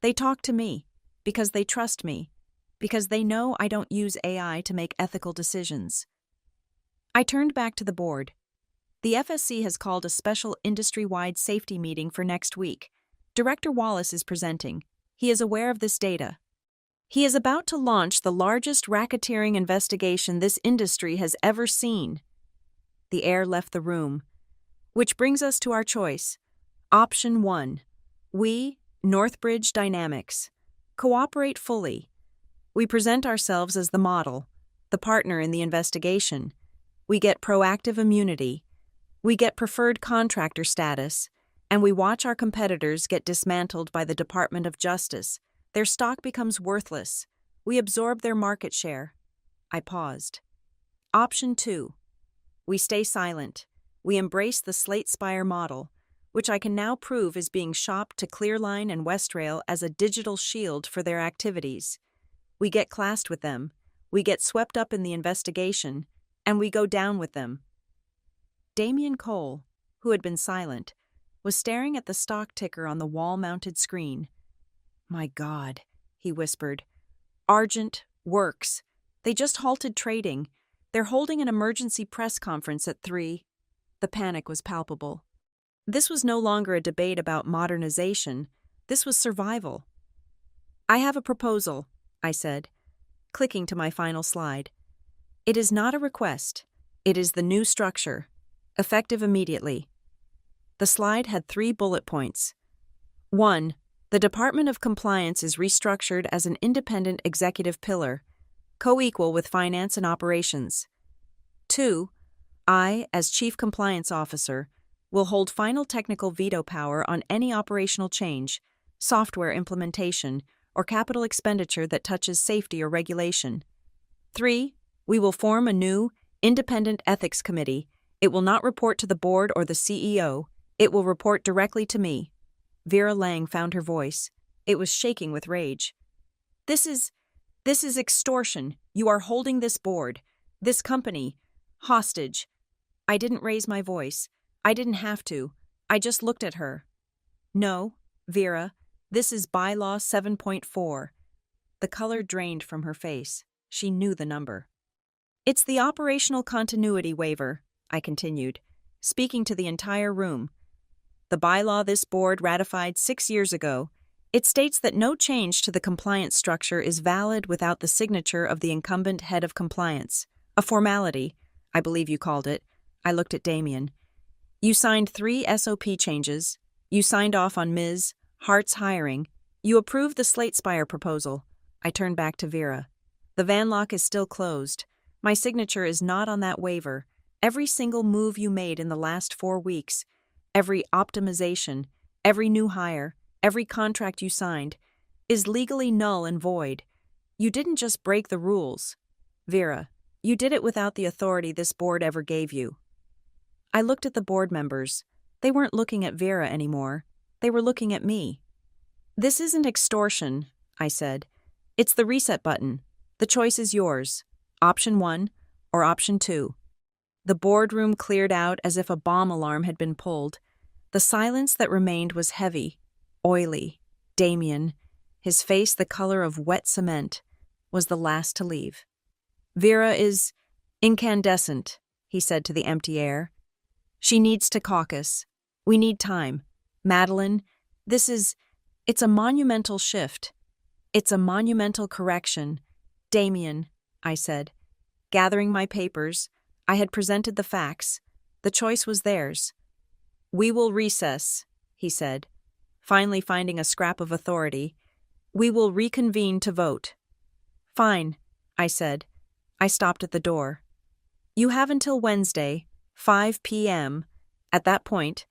they talk to me because they trust me, because they know I don't use AI to make ethical decisions." I turned back to the board. "The FSC has called a special industry-wide safety meeting for next week. Director Wallace is presenting. He is aware of this data. He is about to launch the largest racketeering investigation this industry has ever seen." The air left the room. "Which brings us to our choice. Option 1. We, Northbridge Dynamics, cooperate fully. We present ourselves as the model, the partner in the investigation. We get proactive immunity. We get preferred contractor status, and we watch our competitors get dismantled by the Department of Justice. Their stock becomes worthless. We absorb their market share." I paused. Option 2. We stay silent. We embrace the Slate Spire model, which I can now prove is being shopped to Clearline and Westrail as a digital shield for their activities. We get classed with them. We get swept up in the investigation, and we go down with them. Damian Cole, who had been silent, was staring at the stock ticker on the wall-mounted screen. "My God," he whispered. "Argent Works. They just halted trading. They're holding an emergency press conference at 3. The panic was palpable. This was no longer a debate about modernization. This was survival. "I have a proposal," I said, clicking to my final slide. "It is not a request. It is the new structure, effective immediately." The slide had 3 bullet points. 1. The Department of Compliance is restructured as an independent executive pillar, co-equal with finance and operations. 2. I, as Chief Compliance Officer, will hold final technical veto power on any operational change, software implementation, or capital expenditure that touches safety or regulation. 3. We will form a new, independent ethics committee. It will not report to the board or the CEO. It will report directly to me. Vera Lang found her voice. It was shaking with rage. This is extortion. You are holding this board, this company, hostage. I didn't raise my voice. I didn't have to. I just looked at her. No, Vera, this is Bylaw 7.4. The color drained from her face. She knew the number. It's the operational continuity waiver, I continued, speaking to the entire room. The bylaw this board ratified 6 years ago. It states that no change to the compliance structure is valid without the signature of the incumbent head of compliance. A formality, I believe you called it. I looked at Damien. You signed 3 SOP changes. You signed off on Ms. Hart's hiring. You approved the Slate Spire proposal. I turned back to Vera. The van lock is still closed. My signature is not on that waiver. Every single move you made in the last 4 weeks, every optimization, every new hire, every contract you signed, is legally null and void. You didn't just break the rules. Vera, you did it without the authority this board ever gave you. I looked at the board members. They weren't looking at Vera anymore. They were looking at me. This isn't extortion, I said. It's the reset button. The choice is yours. Option 1 or option 2. The boardroom cleared out as if a bomb alarm had been pulled. The silence that remained was heavy, oily. Damien, his face the color of wet cement, was the last to leave. Vera is incandescent, he said to the empty air. She needs to caucus. We need time. Madeline, it's a monumental shift. It's a monumental correction. Damien, I said. Gathering my papers, I had presented the facts. The choice was theirs. We will recess, he said, finally finding a scrap of authority. We will reconvene to vote. Fine, I said. I stopped at the door. You have until Wednesday, 5 p.m. At that point,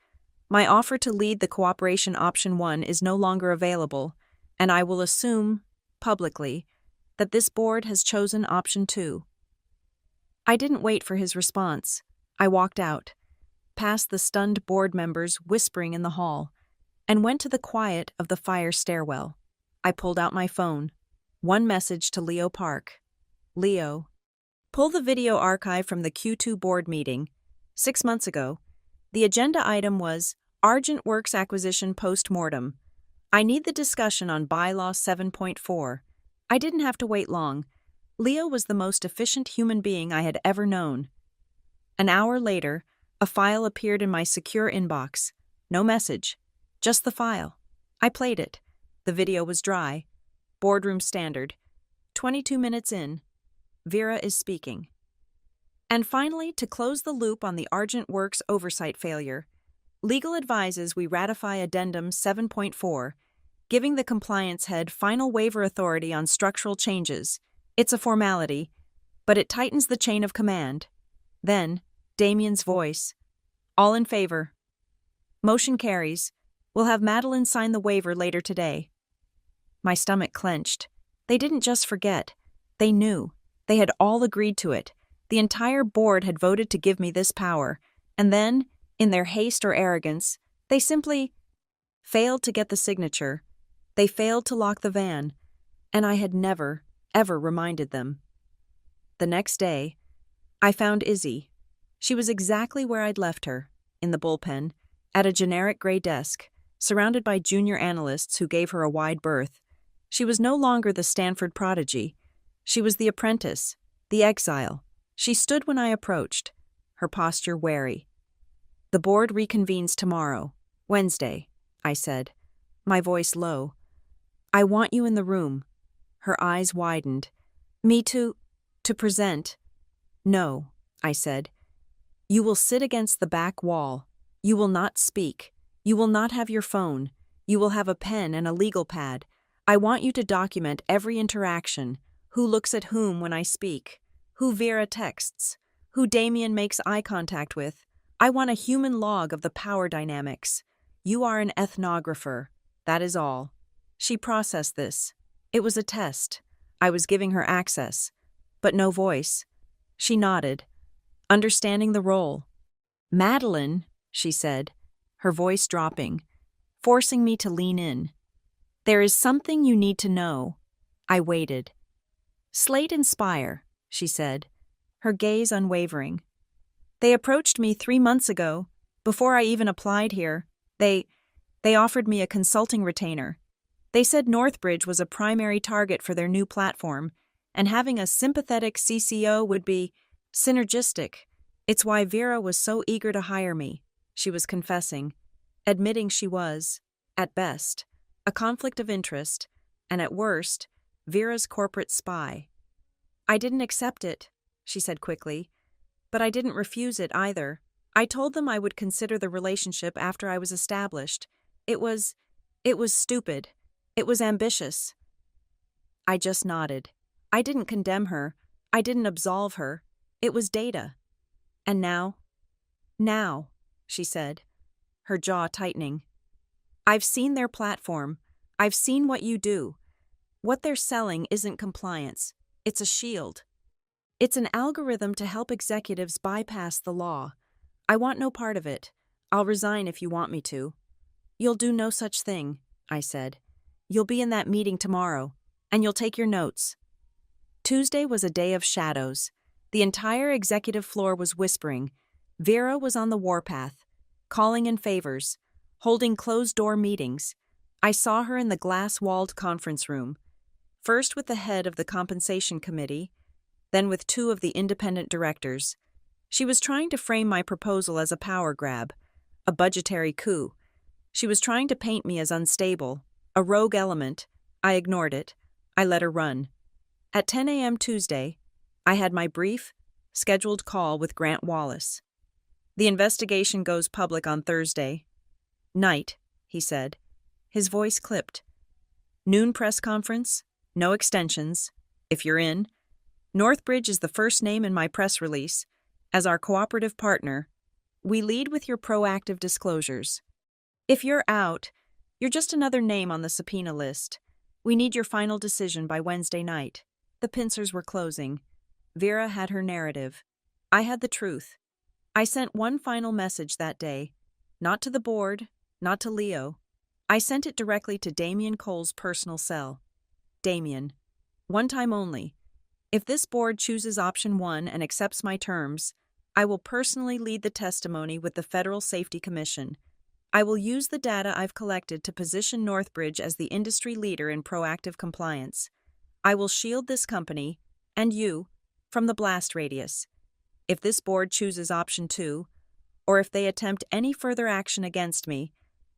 my offer to lead the cooperation option 1 is no longer available, and I will assume, publicly, that this board has chosen option 2. I didn't wait for his response. I walked out, past the stunned board members whispering in the hall, and went to the quiet of the fire stairwell. I pulled out my phone. One message to Leo Park. Leo, pull the video archive from the Q2 board meeting. 6 months ago, the agenda item was Argent Works Acquisition Post-Mortem. I need the discussion on Bylaw 7.4. I didn't have to wait long. Leo was the most efficient human being I had ever known. An hour later, a file appeared in my secure inbox. No message, just the file. I played it. The video was dry. Boardroom standard. 22 minutes in. Vera is speaking. And finally, to close the loop on the Argent Works oversight failure, legal advises we ratify Addendum 7.4, giving the compliance head final waiver authority on structural changes. It's a formality, but it tightens the chain of command. Then, Damien's voice. All in favor. Motion carries. We'll have Madeline sign the waiver later today. My stomach clenched. They didn't just forget. They knew. They had all agreed to it. The entire board had voted to give me this power, and then, in their haste or arrogance, they simply failed to get the signature. They failed to lock the van, and I had never, ever reminded them. The next day, I found Izzy. She was exactly where I'd left her, in the bullpen, at a generic gray desk, surrounded by junior analysts who gave her a wide berth. She was no longer the Stanford prodigy. She was the apprentice, the exile. She stood when I approached, her posture wary. The board reconvenes tomorrow, Wednesday, I said, my voice low. I want you in the room. Her eyes widened. Me to present. No, I said. You will sit against the back wall. You will not speak. You will not have your phone. You will have a pen and a legal pad. I want you to document every interaction, who looks at whom when I speak, who Vera texts, who Damien makes eye contact with. I want a human log of the power dynamics. You are an ethnographer. That is all. She processed this. It was a test. I was giving her access, but no voice. She nodded, understanding the role. Madeline, she said, her voice dropping, forcing me to lean in. There is something you need to know. I waited. Slate and Spire, she said, her gaze unwavering. They approached me 3 months ago, before I even applied here. They offered me a consulting retainer. They said Northbridge was a primary target for their new platform, and having a sympathetic CCO would be synergistic. It's why Vera was so eager to hire me, she was confessing, admitting she was, at best, a conflict of interest, and at worst, Vera's corporate spy. I didn't accept it, she said quickly, but I didn't refuse it either. I told them I would consider the relationship after I was established. It was stupid. It was ambitious. I just nodded. I didn't condemn her. I didn't absolve her. It was data. And now? Now, she said, her jaw tightening. I've seen their platform. I've seen what you do. What they're selling isn't compliance. It's a shield. It's an algorithm to help executives bypass the law. I want no part of it. I'll resign if you want me to. You'll do no such thing, I said. You'll be in that meeting tomorrow, and you'll take your notes. Tuesday was a day of shadows. The entire executive floor was whispering. Vera was on the warpath, calling in favors, holding closed-door meetings. I saw her in the glass-walled conference room, first with the head of the compensation committee, then with 2 of the independent directors. She was trying to frame my proposal as a power grab, a budgetary coup. She was trying to paint me as unstable, a rogue element. I ignored it. I let her run. At 10 a.m. Tuesday, I had my brief, scheduled call with Grant Wallace. The investigation goes public on Thursday. Night, he said. His voice clipped. Noon press conference, no extensions. If you're in. Northbridge is the first name in my press release. As our cooperative partner, we lead with your proactive disclosures. If you're out, you're just another name on the subpoena list. We need your final decision by Wednesday night. The pincers were closing. Vera had her narrative. I had the truth. I sent one final message that day. Not to the board, not to Leo. I sent it directly to Damien Cole's personal cell. Damien. One time only. If this board chooses option 1 and accepts my terms, I will personally lead the testimony with the Federal Safety Commission. I will use the data I've collected to position Northbridge as the industry leader in proactive compliance. I will shield this company, and you, from the blast radius. If this board chooses option 2, or if they attempt any further action against me,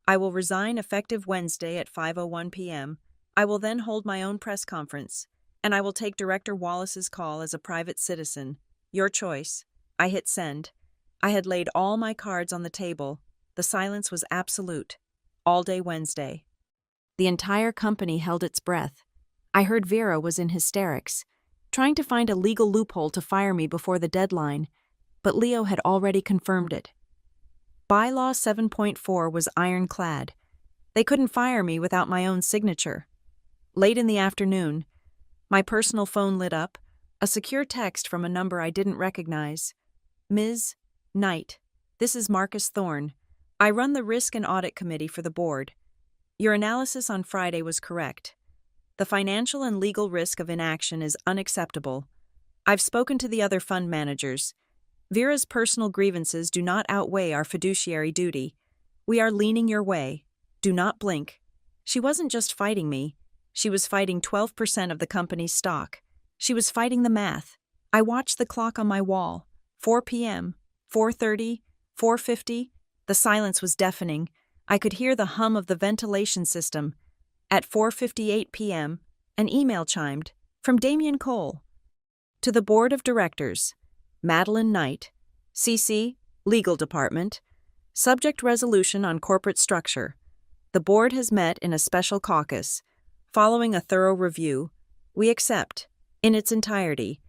I will resign effective Wednesday at 5:01 p.m. I will then hold my own press conference, and I will take Director Wallace's call as a private citizen. Your choice. I hit send. I had laid all my cards on the table. The silence was absolute. All day Wednesday. The entire company held its breath. I heard Vera was in hysterics, trying to find a legal loophole to fire me before the deadline, but Leo had already confirmed it. Bylaw 7.4 was ironclad. They couldn't fire me without my own signature. Late in the afternoon, my personal phone lit up, a secure text from a number I didn't recognize. Ms. Knight, this is Marcus Thorne. I run the Risk and Audit Committee for the board. Your analysis on Friday was correct. The financial and legal risk of inaction is unacceptable. I've spoken to the other fund managers. Vera's personal grievances do not outweigh our fiduciary duty. We are leaning your way. Do not blink. She wasn't just fighting me. She was fighting 12% of the company's stock. She was fighting the math. I watched the clock on my wall. 4 p.m., 4:30, 4:50. The silence was deafening. I could hear the hum of the ventilation system. At 4:58 p.m., an email chimed from Damien Cole. To the Board of Directors, Madeline Knight, CC, Legal Department, Subject Resolution on Corporate Structure. The board has met in a special caucus. Following a thorough review, we accept, in its entirety,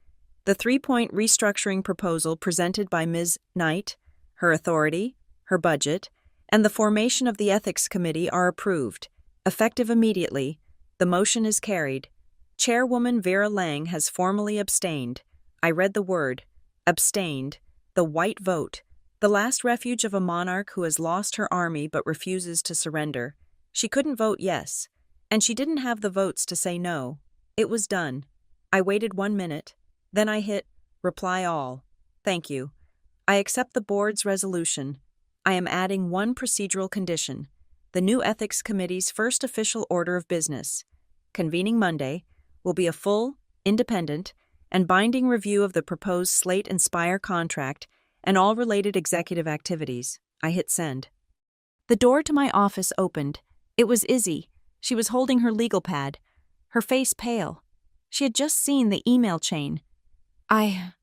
The 3-point restructuring proposal presented by Ms. Knight, her authority, her budget, and the formation of the Ethics Committee are approved. Effective immediately, the motion is carried. Chairwoman Vera Lang has formally abstained. I read the word, abstained, the white vote, the last refuge of a monarch who has lost her army but refuses to surrender. She couldn't vote yes, and she didn't have the votes to say no. It was done. I waited 1 minute. Then I hit reply all. Thank you. I accept the board's resolution. I am adding one procedural condition. The new Ethics Committee's first official order of business, convening Monday, will be a full, independent, and binding review of the proposed Slate and Spire contract and all related executive activities. I hit send. The door to my office opened. It was Izzy. She was holding her legal pad, her face pale. She had just seen the email chain. I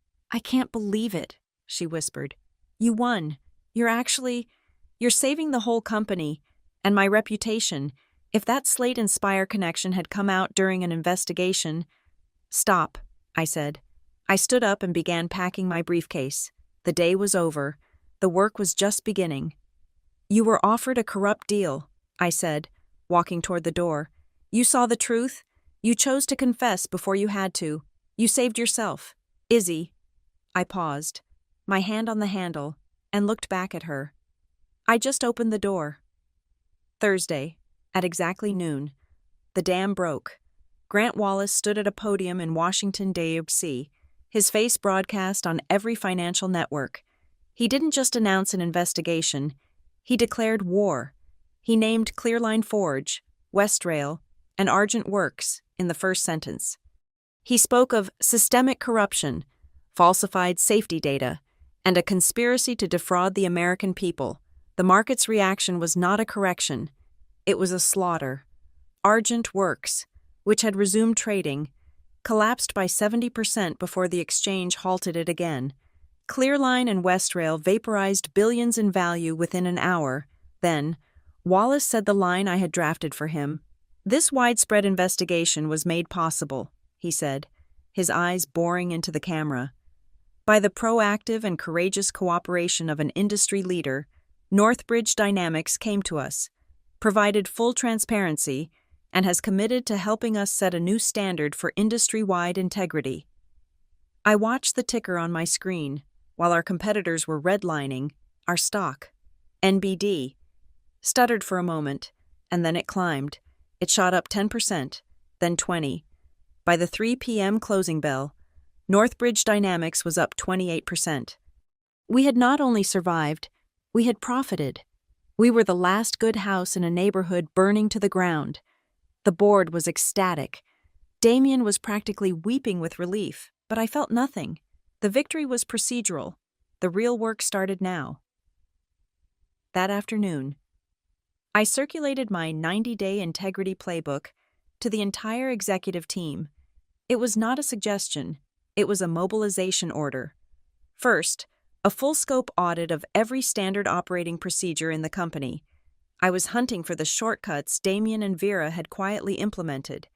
can't believe it, she whispered. You won. You're saving the whole company and my reputation. If that Slate and Spire connection had come out during an investigation. Stop, I said. I stood up and began packing my briefcase. The day was over. The work was just beginning. You were offered a corrupt deal, I said, walking toward the door. You saw the truth. You chose to confess before you had to. You saved yourself. Izzy. I paused, my hand on the handle, and looked back at her. I just opened the door. Thursday, at exactly noon, the dam broke. Grant Wallace stood at a podium in Washington, D.C., his face broadcast on every financial network. He didn't just announce an investigation, he declared war. He named Clearline Forge, Westrail, and Argent Works in the first sentence. He spoke of systemic corruption, falsified safety data, and a conspiracy to defraud the American people. The market's reaction was not a correction. It was a slaughter. Argent Works, which had resumed trading, collapsed by 70% before the exchange halted it again. Clearline and Westrail vaporized billions in value within an hour. Then, Wallace said the line I had drafted for him. This widespread investigation was made possible, he said, his eyes boring into the camera, by the proactive and courageous cooperation of an industry leader. Northbridge Dynamics came to us, provided full transparency, and has committed to helping us set a new standard for industry-wide integrity. I watched the ticker on my screen while our competitors were redlining our stock, NBD, stuttered for a moment, and then it climbed. It shot up 10%, then 20%. By the 3 p.m. closing bell, Northbridge Dynamics was up 28%. We had not only survived, we had profited. We were the last good house in a neighborhood burning to the ground. The board was ecstatic. Damien was practically weeping with relief, but I felt nothing. The victory was procedural. The real work started now. That afternoon, I circulated my 90-day integrity playbook to the entire executive team. It was not a suggestion. It was a mobilization order. First, a full-scope audit of every standard operating procedure in the company. I was hunting for the shortcuts Damien and Vera had quietly implemented.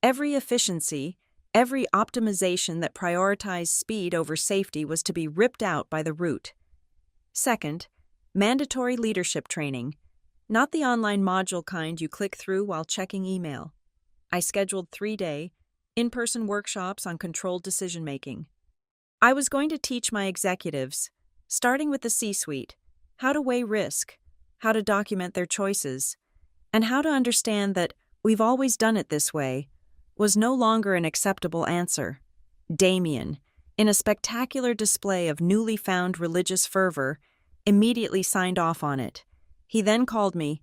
Every efficiency, every optimization that prioritized speed over safety was to be ripped out by the root. Second, mandatory leadership training, not the online module kind you click through while checking email. I scheduled 3-day, in-person workshops on controlled decision-making. I was going to teach my executives, starting with the C-suite, how to weigh risk, how to document their choices, and how to understand that "we've always done it this way" was no longer an acceptable answer. Damien, in a spectacular display of newly found religious fervor, immediately signed off on it. He then called me.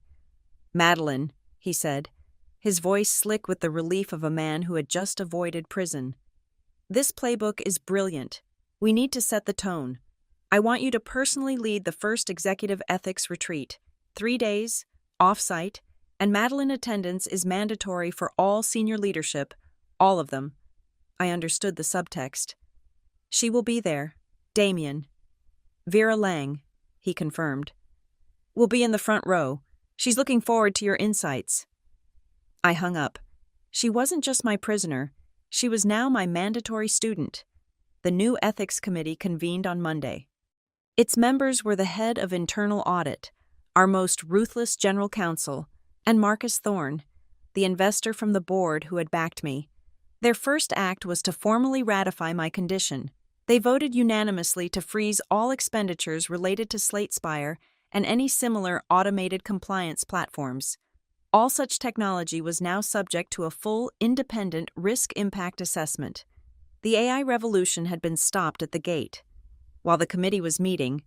"Madeline," he said, his voice slick with the relief of a man who had just avoided prison. "This playbook is brilliant. We need to set the tone. I want you to personally lead the first executive ethics retreat. 3 days, off-site, and Madeline attendance is mandatory for all senior leadership, all of them." I understood the subtext. "She will be there. Damien." "Vera Lang," he confirmed. "Will be in the front row. She's looking forward to your insights." I hung up. She wasn't just my prisoner. She was now my mandatory student. the new ethics committee convened on Monday. Its members were the head of internal audit, our most ruthless general counsel, and Marcus Thorne, the investor from the board who had backed me. Their first act was to formally ratify my condition. They voted unanimously to freeze all expenditures related to SlateSpire and any similar automated compliance platforms. All such technology was now subject to a full, independent risk impact assessment. The AI revolution had been stopped at the gate. While the committee was meeting,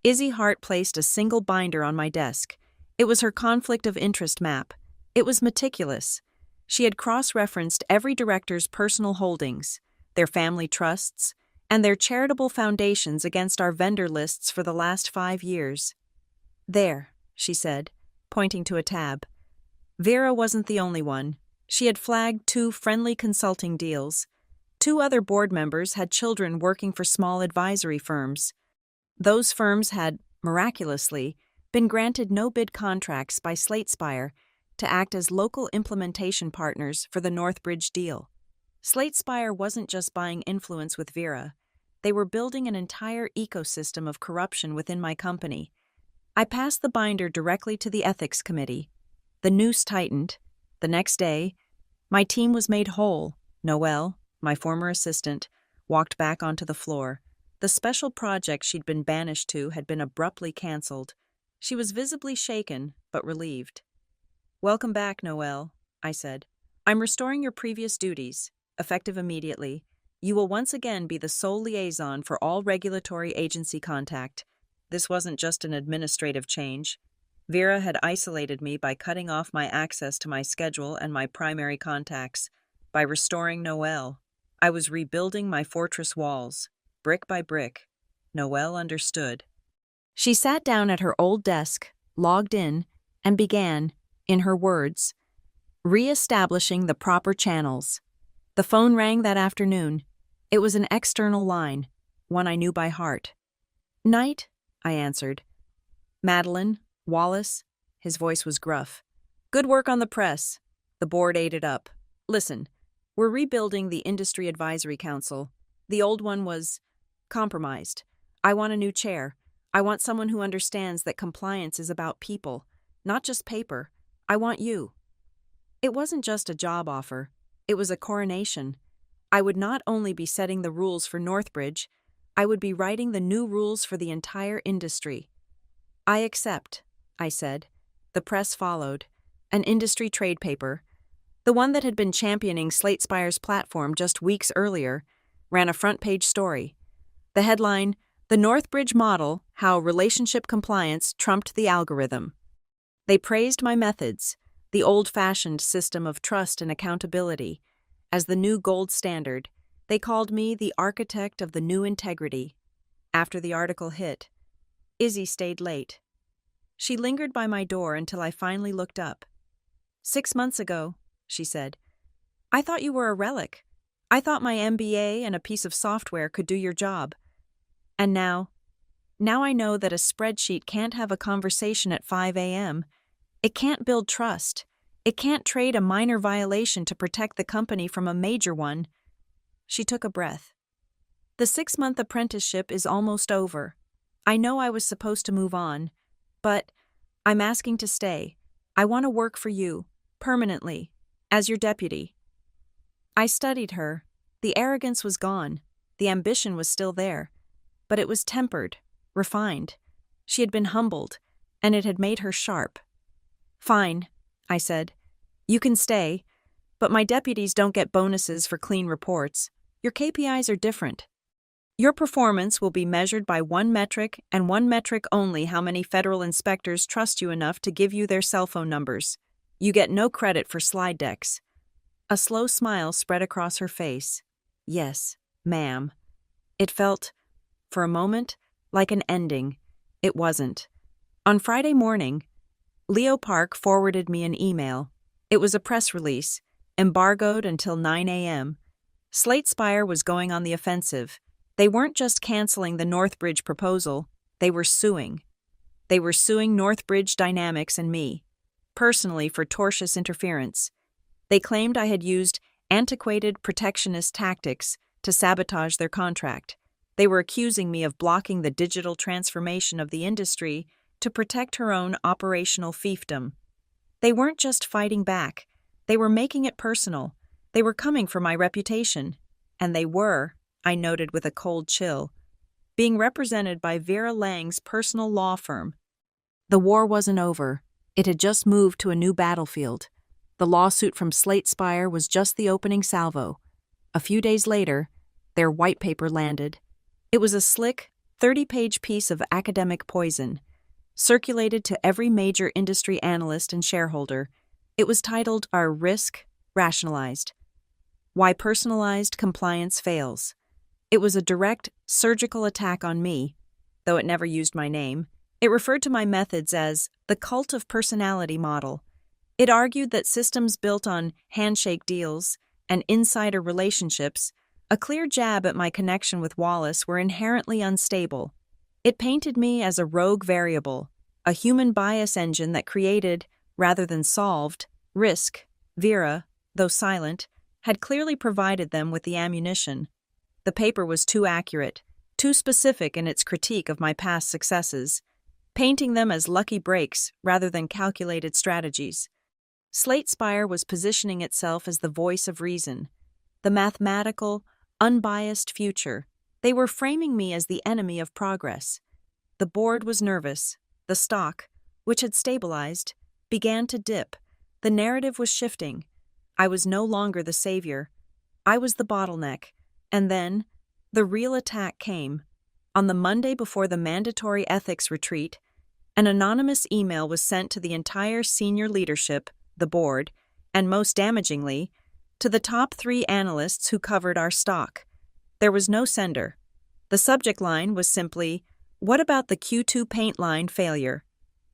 Izzy Hart placed a single binder on my desk. It was her conflict of interest map. It was meticulous. She had cross-referenced every director's personal holdings, their family trusts, and their charitable foundations against our vendor lists for the last 5 years. "There," she said, pointing to a tab. Vera wasn't the only one. She had flagged 2 friendly consulting deals. 2 other board members had children working for small advisory firms. Those firms had, miraculously, been granted no-bid contracts by SlateSpire to act as local implementation partners for the Northbridge deal. SlateSpire wasn't just buying influence with Vera. They were building an entire ecosystem of corruption within my company. I passed the binder directly to the ethics committee. The noose tightened. The next day, my team was made whole. Noelle, my former assistant, walked back onto the floor. The special project she'd been banished to had been abruptly canceled. She was visibly shaken, but relieved. "Welcome back, Noelle," I said. "I'm restoring your previous duties, effective immediately. You will once again be the sole liaison for all regulatory agency contact." This wasn't just an administrative change. Vera had isolated me by cutting off my access to my schedule and my primary contacts. By restoring Noelle, I was rebuilding my fortress walls, brick by brick. Noelle understood. She sat down at her old desk, logged in, and began, in her words, re-establishing the proper channels. The phone rang that afternoon. It was an external line, one I knew by heart. "Night," I answered. "Madeline, Wallace," his voice was gruff. "Good work on the press." The board ate it up. "Listen, we're rebuilding the Industry Advisory Council. The old one was compromised. I want a new chair. I want someone who understands that compliance is about people, not just paper. I want you." It wasn't just a job offer. It was a coronation. I would not only be setting the rules for Northbridge, I would be writing the new rules for the entire industry. "I accept," I said. The press followed. An industry trade paper, the one that had been championing SlateSpire's platform just weeks earlier, ran a front-page story. The headline, "The Northbridge Model, How Relationship Compliance Trumped the Algorithm." They praised my methods, the old-fashioned system of trust and accountability, as the new gold standard. They called me the architect of the new integrity. After the article hit, Izzy stayed late. She lingered by my door until I finally looked up. "6 months ago," she said, "I thought you were a relic. I thought my MBA and a piece of software could do your job. And now I know that a spreadsheet can't have a conversation at 5 a.m. It can't build trust. It can't trade a minor violation to protect the company from a major one." She took a breath. "The 6-month apprenticeship is almost over. I know I was supposed to move on, but I'm asking to stay. I want to work for you, permanently, as your deputy." I studied her. The arrogance was gone. The ambition was still there. But it was tempered, refined. She had been humbled, and it had made her sharp. "Fine," I said. "You can stay, but my deputies don't get bonuses for clean reports. Your KPIs are different. Your performance will be measured by one metric and one metric only: how many federal inspectors trust you enough to give you their cell phone numbers. You get no credit for slide decks." A slow smile spread across her face. "Yes, ma'am." It felt, for a moment, like an ending. It wasn't. On Friday morning, Leo Park forwarded me an email. It was a press release, embargoed until 9 a.m. SlateSpire was going on the offensive. They weren't just canceling the Northbridge proposal, they were suing. They were suing Northbridge Dynamics and me, personally, for tortious interference. They claimed I had used antiquated protectionist tactics to sabotage their contract. They were accusing me of blocking the digital transformation of the industry to protect her own operational fiefdom. They weren't just fighting back. They were making it personal. They were coming for my reputation. And they were, I noted with a cold chill, being represented by Vera Lang's personal law firm. The war wasn't over. It had just moved to a new battlefield. The lawsuit from Slate Spire was just the opening salvo. A few days later, their white paper landed. It was a slick, 30-page piece of academic poison, circulated to every major industry analyst and shareholder. It was titled Our Risk Rationalized: Why Personalized Compliance Fails. It was a direct, surgical attack on me, though it never used my name. It referred to my methods as the cult of personality model. It argued that systems built on handshake deals and insider relationships, a clear jab at my connection with Wallace, were inherently unstable. It painted me as a rogue variable, a human bias engine that created, rather than solved, risk. Vera, though silent, had clearly provided them with the ammunition. The paper was too accurate, too specific in its critique of my past successes, painting them as lucky breaks rather than calculated strategies. Slate Spire was positioning itself as the voice of reason, the mathematical, unbiased future. They were framing me as the enemy of progress. The board was nervous. The stock, which had stabilized, began to dip. The narrative was shifting. I was no longer the savior. I was the bottleneck. And then, the real attack came. On the Monday before the mandatory ethics retreat, an anonymous email was sent to the entire senior leadership, the board, and most damagingly, to the top 3 analysts who covered our stock. There was no sender. The subject line was simply, "What about the Q2 paint line failure?"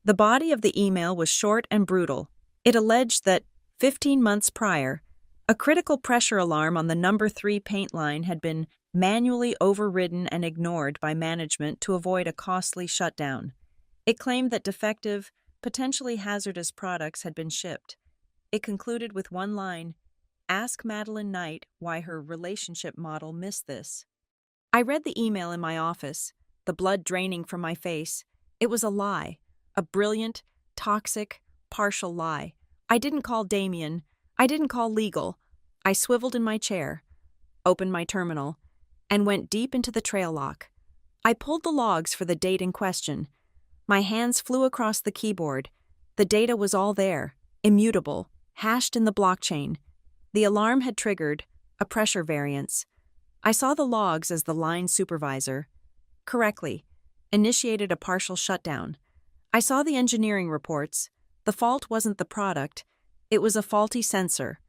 The body of the email was short and brutal. It alleged that, 15 months prior, a critical pressure alarm on the number 3 paint line had been manually overridden and ignored by management to avoid a costly shutdown. It claimed that defective, potentially hazardous products had been shipped. It concluded with one line, "Ask Madeline Knight why her relationship model missed this." I read the email in my office, the blood draining from my face. It was a lie, a brilliant, toxic, partial lie. I didn't call Damien. I didn't call legal. I swiveled in my chair, opened my terminal, and went deep into the trail lock. I pulled the logs for the date in question. My hands flew across the keyboard. The data was all there, immutable, hashed in the blockchain. The alarm had triggered a pressure variance. I saw the logs as the line supervisor. Correctly, initiated a partial shutdown. I saw the engineering reports. The fault wasn't the product. It was a faulty sensor,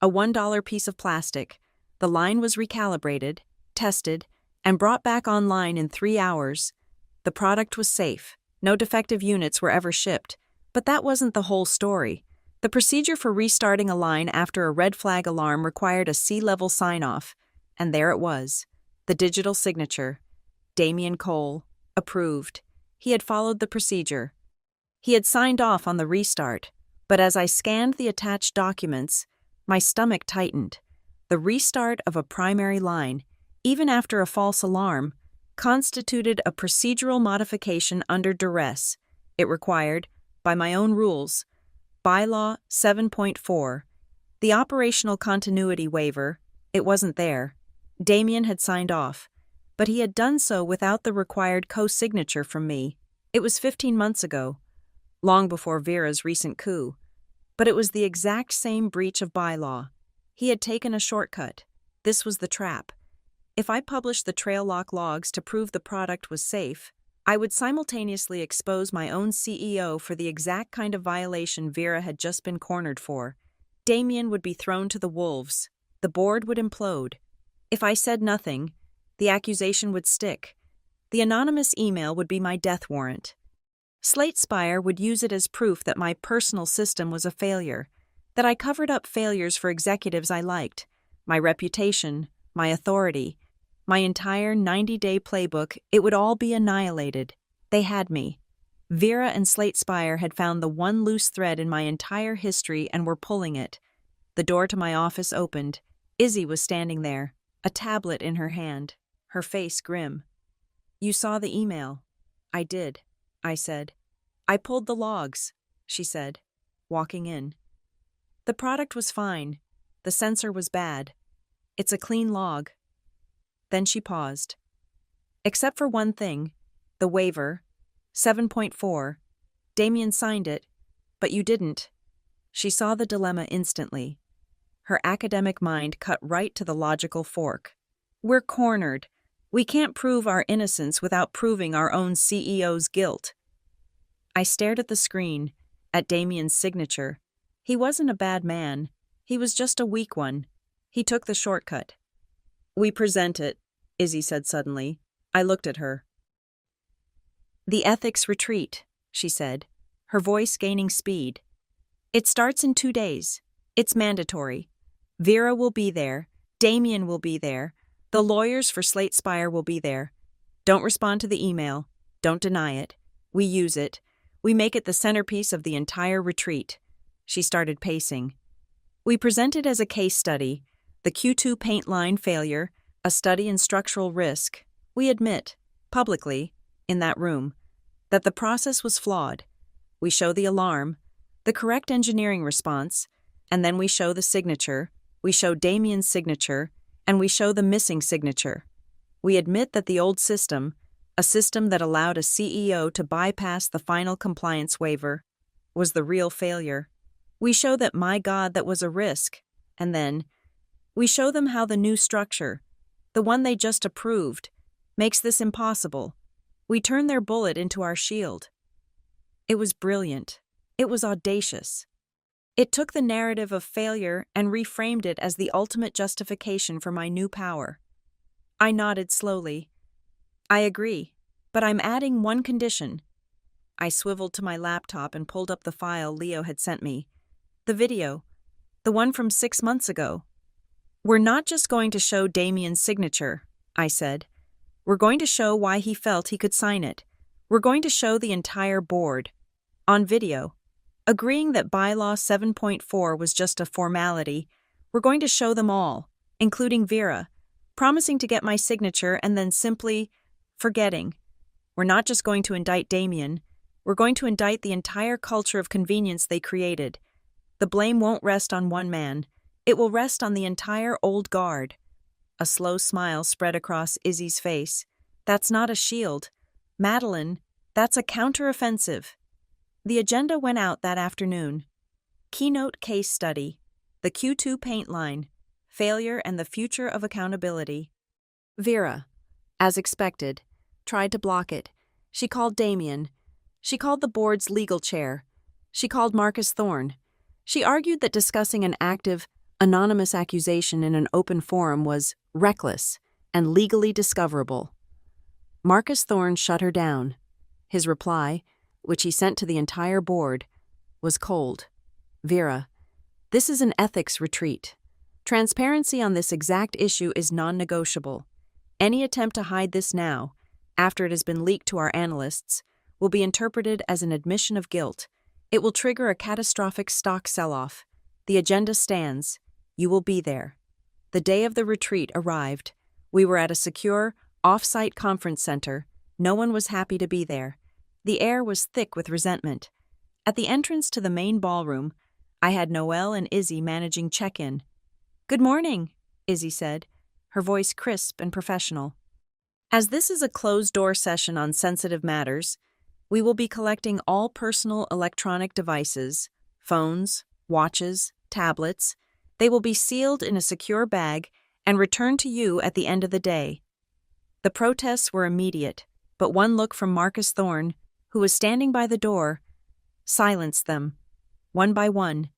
a $1 piece of plastic. The line was recalibrated, tested, and brought back online in 3 hours. The product was safe. No defective units were ever shipped. But that wasn't the whole story. The procedure for restarting a line after a red flag alarm required a C-level sign-off, and there it was, the digital signature. Damien Cole, approved. He had followed the procedure. He had signed off on the restart, but as I scanned the attached documents, my stomach tightened. The restart of a primary line, even after a false alarm, constituted a procedural modification under duress. It required, by my own rules, Bylaw 7.4, the operational continuity waiver. It wasn't there. Damien had signed off, but he had done so without the required co-signature from me. It was 15 months ago, long before Vera's recent coup, but it was the exact same breach of bylaw. He had taken a shortcut. This was the trap. If I published the trail lock logs to prove the product was safe, I would simultaneously expose my own CEO for the exact kind of violation Vera had just been cornered for. Damien would be thrown to the wolves. The board would implode. If I said nothing, the accusation would stick. The anonymous email would be my death warrant. Slate Spire would use it as proof that my personal system was a failure, that I covered up failures for executives I liked, my reputation, my authority, my entire 90-day playbook. It would all be annihilated. They had me. Vera and Slate Spire had found the one loose thread in my entire history and were pulling it. The door to my office opened. Izzy was standing there, a tablet in her hand, her face grim. "You saw the email." "I did," I said. "I pulled the logs," she said, walking in. "The product was fine. The sensor was bad. It's a clean log." Then she paused. "Except for one thing, the waiver, 7.4. Damien signed it, but you didn't." She saw the dilemma instantly. Her academic mind cut right to the logical fork. "We're cornered. We can't prove our innocence without proving our own CEO's guilt." I stared at the screen, at Damien's signature. He wasn't a bad man. He was just a weak one. He took the shortcut. "We present it," Izzy said suddenly. I looked at her. "The ethics retreat," she said, her voice gaining speed. "It starts in 2 days. It's mandatory. Vera will be there. Damien will be there. The lawyers for Slate Spire will be there. Don't respond to the email. Don't deny it. We use it. We make it the centerpiece of the entire retreat." She started pacing. "We present it as a case study, the Q2 paint line failure, a study in structural risk. We admit, publicly, in that room, that the process was flawed. We show the alarm, the correct engineering response, and then we show the signature, we show Damien's signature, and we show the missing signature. We admit that the old system, a system that allowed a CEO to bypass the final compliance waiver, was the real failure. We show that, my God, that was a risk. And then, we show them how the new structure, the one they just approved, makes this impossible. We turn their bullet into our shield." It was brilliant. It was audacious. It took the narrative of failure and reframed it as the ultimate justification for my new power. I nodded slowly. "I agree, but I'm adding one condition." I swiveled to my laptop and pulled up the file Leo had sent me. The video, the one from 6 months ago. "We're not just going to show Damien's signature," I said. "We're going to show why he felt he could sign it. We're going to show the entire board, on video, agreeing that bylaw 7.4 was just a formality. We're going to show them all, including Vera, promising to get my signature and then simply forgetting. We're not just going to indict Damien. We're going to indict the entire culture of convenience they created. The blame won't rest on one man. It will rest on the entire old guard." A slow smile spread across Izzy's face. "That's not a shield. Madeline, that's a counteroffensive." The agenda went out that afternoon. Keynote case study, the Q2 paint line, failure and the future of accountability. Vera, as expected, tried to block it. She called Damien. She called the board's legal chair. She called Marcus Thorne. She argued that discussing an active, anonymous accusation in an open forum was reckless and legally discoverable. Marcus Thorne shut her down. His reply, which he sent to the entire board, was cold. "Vera, this is an ethics retreat. Transparency on this exact issue is non-negotiable. Any attempt to hide this now, after it has been leaked to our analysts, will be interpreted as an admission of guilt. It will trigger a catastrophic stock sell-off. The agenda stands. You will be there." The day of the retreat arrived. We were at a secure, off-site conference center. No one was happy to be there. The air was thick with resentment. At the entrance to the main ballroom, I had Noelle and Izzy managing check-in. "Good morning," Izzy said, her voice crisp and professional. "As this is a closed-door session on sensitive matters, we will be collecting all personal electronic devices, phones, watches, tablets. They will be sealed in a secure bag and returned to you at the end of the day." The protests were immediate, but one look from Marcus Thorne, who was standing by the door, silenced them. One by one,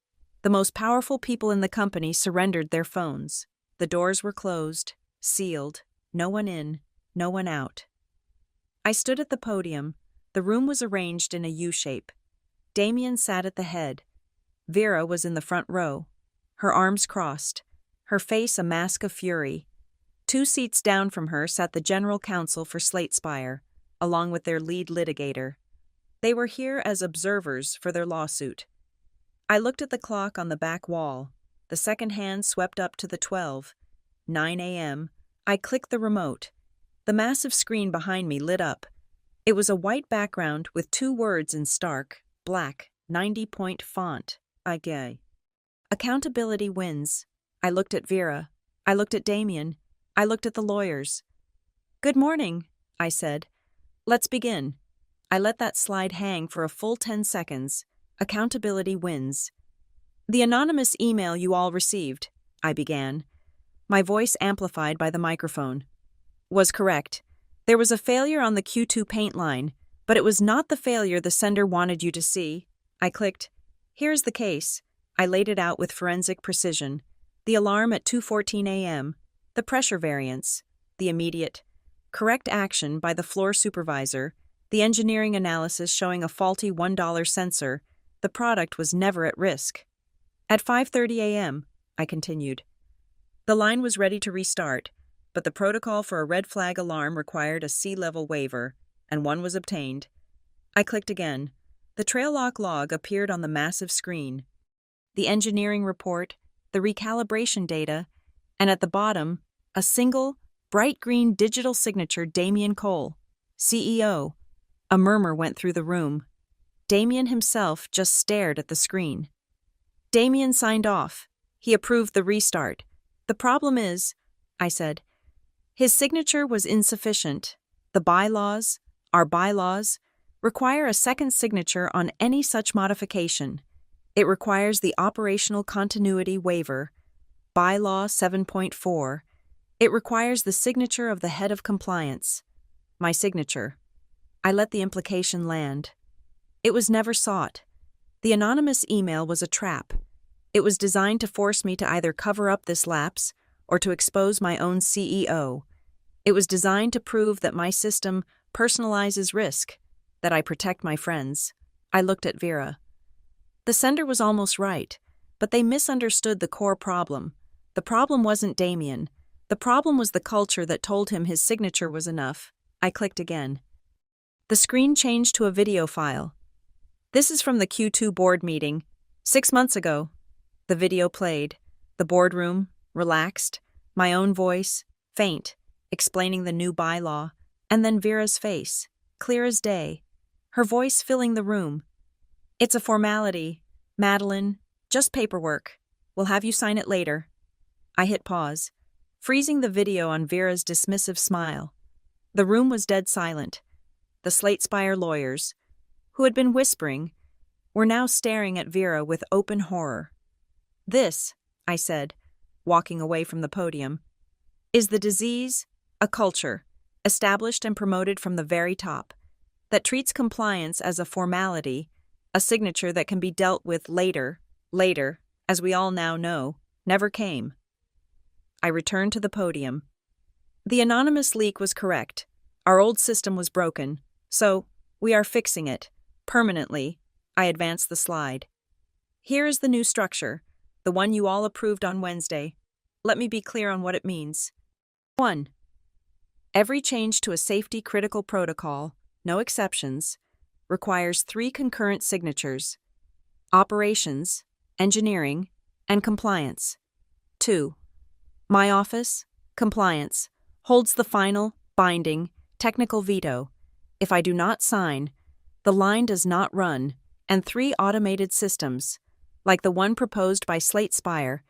the most powerful people in the company surrendered their phones. The doors were closed, sealed, no one in, no one out. I stood at the podium. The room was arranged in a U-shape. Damien sat at the head. Vera was in the front row, her arms crossed, her face a mask of fury. 2 seats down from her sat the general counsel for Slate Spire, along with their lead litigator. They were here as observers for their lawsuit. I looked at the clock on the back wall. The second hand swept up to the 12, 9 a.m., I clicked the remote. The massive screen behind me lit up. It was a white background with 2 words in stark, black, 90-point font. Gay. Accountability wins. I looked at Vera. I looked at Damien. I looked at the lawyers. "Good morning," I said. "Let's begin." I let that slide hang for a full 10 seconds. Accountability wins. "The anonymous email you all received," I began, my voice amplified by the microphone, "was correct. There was a failure on the Q2 paint line, but it was not the failure the sender wanted you to see." I clicked. "Here's the case." I laid it out with forensic precision. The alarm at 2:14 a.m., the pressure variance, the immediate, correct action by the floor supervisor, the engineering analysis showing a faulty $1 sensor. The product was never at risk. At 5:30 a.m., I continued. The line was ready to restart, but the protocol for a red flag alarm required a sea-level waiver, and one was obtained. I clicked again. The trail lock log appeared on the massive screen. The engineering report, the recalibration data, and at the bottom, a single, bright green digital signature: Damien Cole, CEO. A murmur went through the room. Damien himself just stared at the screen. Damien signed off. He approved the restart. "The problem is," I said, "his signature was insufficient. The bylaws, our bylaws, require a second signature on any such modification. It requires the operational continuity waiver, Bylaw 7.4. It requires the signature of the head of compliance. My signature." I let the implication land. It was never sought. The anonymous email was a trap. It was designed to force me to either cover up this lapse or to expose my own CEO. It was designed to prove that my system personalizes risk, that I protect my friends. I looked at Vera. The sender was almost right, but they misunderstood the core problem. The problem wasn't Damien. The problem was the culture that told him his signature was enough. I clicked again. The screen changed to a video file. "This is from the Q2 board meeting, 6 months ago." The video played. The boardroom, relaxed, my own voice, faint, explaining the new bylaw, and then Vera's face, clear as day, her voice filling the room. "It's a formality, Madeline, just paperwork. We'll have you sign it later." I hit pause, freezing the video on Vera's dismissive smile. The room was dead silent. The Slate Spire lawyers, who had been whispering, were now staring at Vera with open horror. "This," I said, walking away from the podium, "is the disease, a culture, established and promoted from the very top, that treats compliance as a formality, a signature that can be dealt with later, as we all now know, never came." I returned to the podium. The anonymous leak was correct. Our old system was broken, so we are fixing it, permanently. I advanced the slide. "Here is the new structure, the one you all approved on Wednesday. Let me be clear on what it means. 1. Every change to a safety-critical protocol, no exceptions, requires 3 concurrent signatures: operations, engineering, and compliance. 2. My office, compliance, holds the final, binding, technical veto. If I do not sign, the line does not run, and 3 automated systems, like the one proposed by Slate Spire,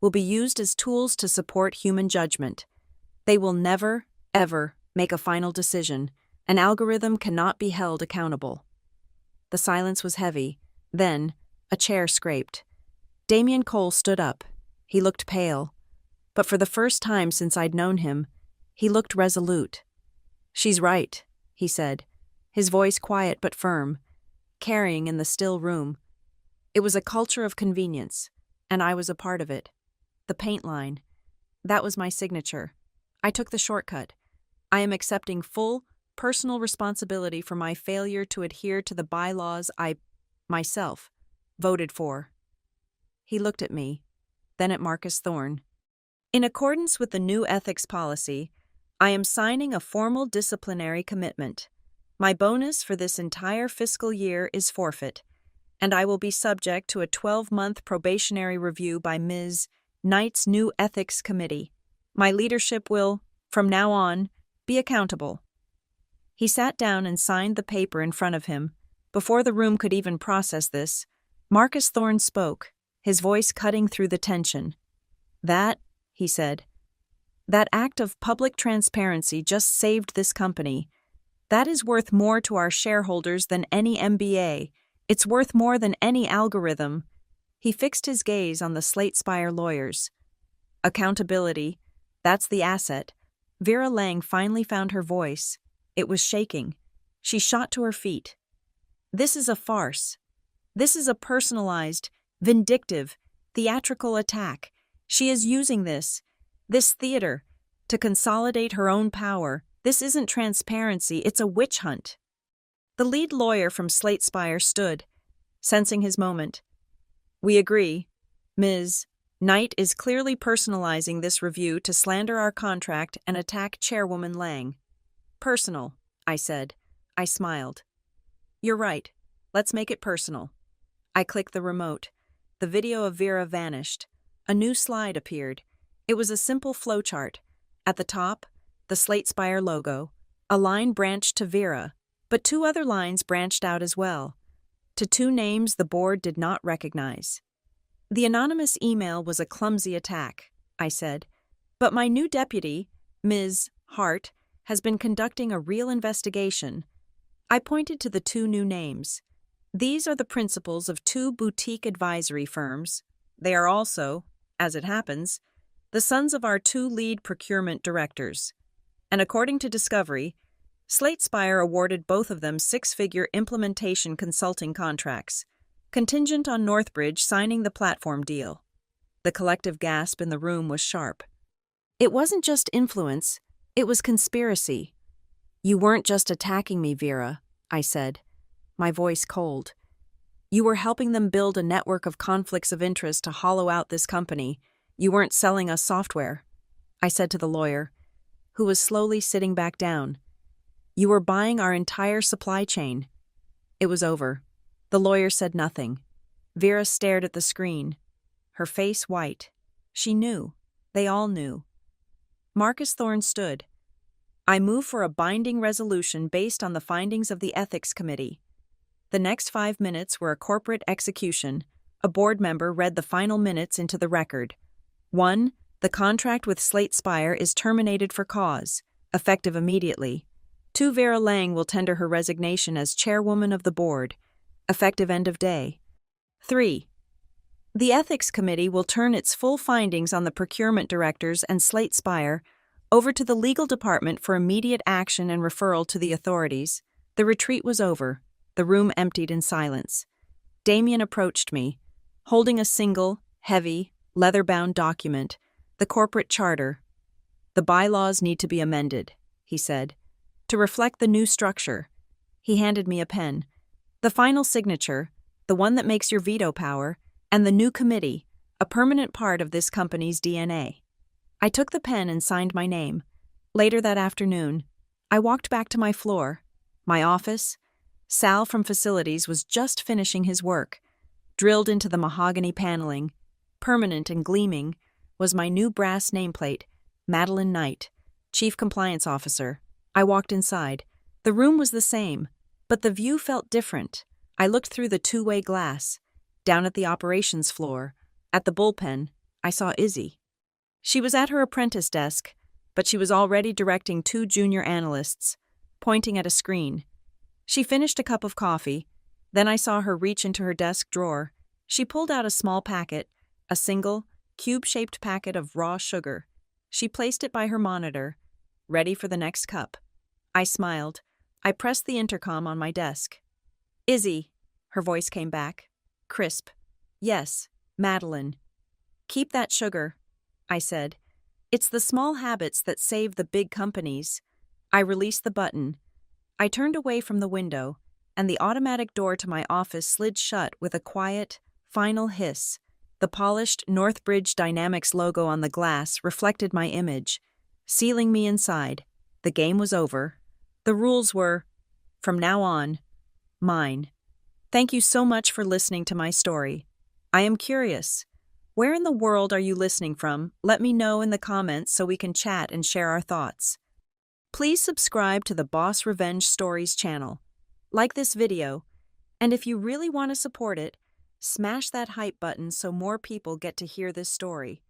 will be used as tools to support human judgment. They will never, ever make a final decision. An algorithm cannot be held accountable." The silence was heavy. Then, a chair scraped. Damien Cole stood up. He looked pale. But for the first time since I'd known him, he looked resolute. "She's right," he said, his voice quiet but firm, carrying in the still room. It was a culture of convenience, and I was a part of it. The paint line. That was my signature. I took the shortcut. I am accepting full, personal responsibility for my failure to adhere to the bylaws I, myself, voted for. He looked at me, then at Marcus Thorne. "In accordance with the new ethics policy, I am signing a formal disciplinary commitment. My bonus for this entire fiscal year is forfeit, and I will be subject to a 12-month probationary review by Ms. Knight's new ethics committee. My leadership will, From now on, be accountable." He sat down and signed the paper in front of him. Before the room could even process this, Marcus Thorne spoke, his voice cutting through the tension. "That," he said, "that act of public transparency just saved this company. That is worth more to our shareholders than any MBA. It's worth more than any algorithm." He fixed his gaze on the Slate Spire lawyers. "Accountability, that's the asset." Vera Lang finally found her voice. It was shaking. She shot to her feet. "This is a farce. This is a personalized, vindictive, theatrical attack. She is using this theater, to consolidate her own power. This isn't transparency, it's a witch hunt." The lead lawyer from Slate Spire stood, sensing his moment. "We agree. Ms. Knight is clearly personalizing this review to slander our contract and attack Chairwoman Lang." "Personal," I said. I smiled. "You're right. Let's make it personal." I clicked the remote. The video of Vera vanished. A new slide appeared. It was a simple flowchart. At the top, the Slate Spire logo. A line branched to Vera, but two other lines branched out as well, to two names the board did not recognize. "The anonymous email was a clumsy attack," I said, "but my new deputy, Ms. Hart, has been conducting a real investigation." I pointed to the two new names. "These are the principals of two boutique advisory firms. They are also, as it happens, the sons of our two lead procurement directors. And according to Discovery, Slate Spire awarded both of them six-figure implementation consulting contracts, contingent on Northbridge signing the platform deal." The collective gasp in the room was sharp. It wasn't just influence, it was conspiracy. "You weren't just attacking me, Vera," I said, my voice cold. "You were helping them build a network of conflicts of interest to hollow out this company. You weren't selling us software," I said to the lawyer, who was slowly sitting back down. "You were buying our entire supply chain." It was over. The lawyer said nothing. Vera stared at the screen, her face white. She knew. They all knew. Marcus Thorne stood. "I move for a binding resolution based on the findings of the Ethics Committee." The next 5 minutes were a corporate execution. A board member read the final minutes into the record. 1. The contract with Slate Spire is terminated for cause, effective immediately. 2. Vera Lang will tender her resignation as chairwoman of the board, effective end of day. 3. The Ethics Committee will turn its full findings on the procurement directors and Slate Spire over to the legal department for immediate action and referral to the authorities. The retreat was over. The room emptied in silence. Damien approached me, holding a single, heavy, leather-bound document, the corporate charter. "The bylaws need to be amended," he said, "to reflect the new structure." He handed me a pen. "The final signature, the one that makes your veto power, and the new committee, a permanent part of this company's DNA." I took the pen and signed my name. Later that afternoon, I walked back to my floor, my office. Sal from Facilities was just finishing his work. Drilled into the mahogany paneling, permanent and gleaming, was my new brass nameplate, Madeline Knight, Chief Compliance Officer. I walked inside. The room was the same, but the view felt different. I looked through the two-way glass. Down at the operations floor, at the bullpen, I saw Izzy. She was at her apprentice desk, but she was already directing 2 junior analysts, pointing at a screen. She finished a cup of coffee. Then I saw her reach into her desk drawer. She pulled out a small packet, a single, cube-shaped packet of raw sugar. She placed it by her monitor, ready for the next cup. I smiled. I pressed the intercom on my desk. "Izzy," her voice came back, crisp. "Yes, Madeline." "Keep that sugar," I said. "It's the small habits that save the big companies." I released the button. I turned away from the window, and the automatic door to my office slid shut with a quiet, final hiss. The polished Northbridge Dynamics logo on the glass reflected my image, sealing me inside. The game was over. The rules were, from now on, mine. Thank you so much for listening to my story. I am curious. Where in the world are you listening from? Let me know in the comments so we can chat and share our thoughts. Please subscribe to the Boss Revenge Stories channel. Like this video, and if you really want to support it, smash that hype button so more people get to hear this story.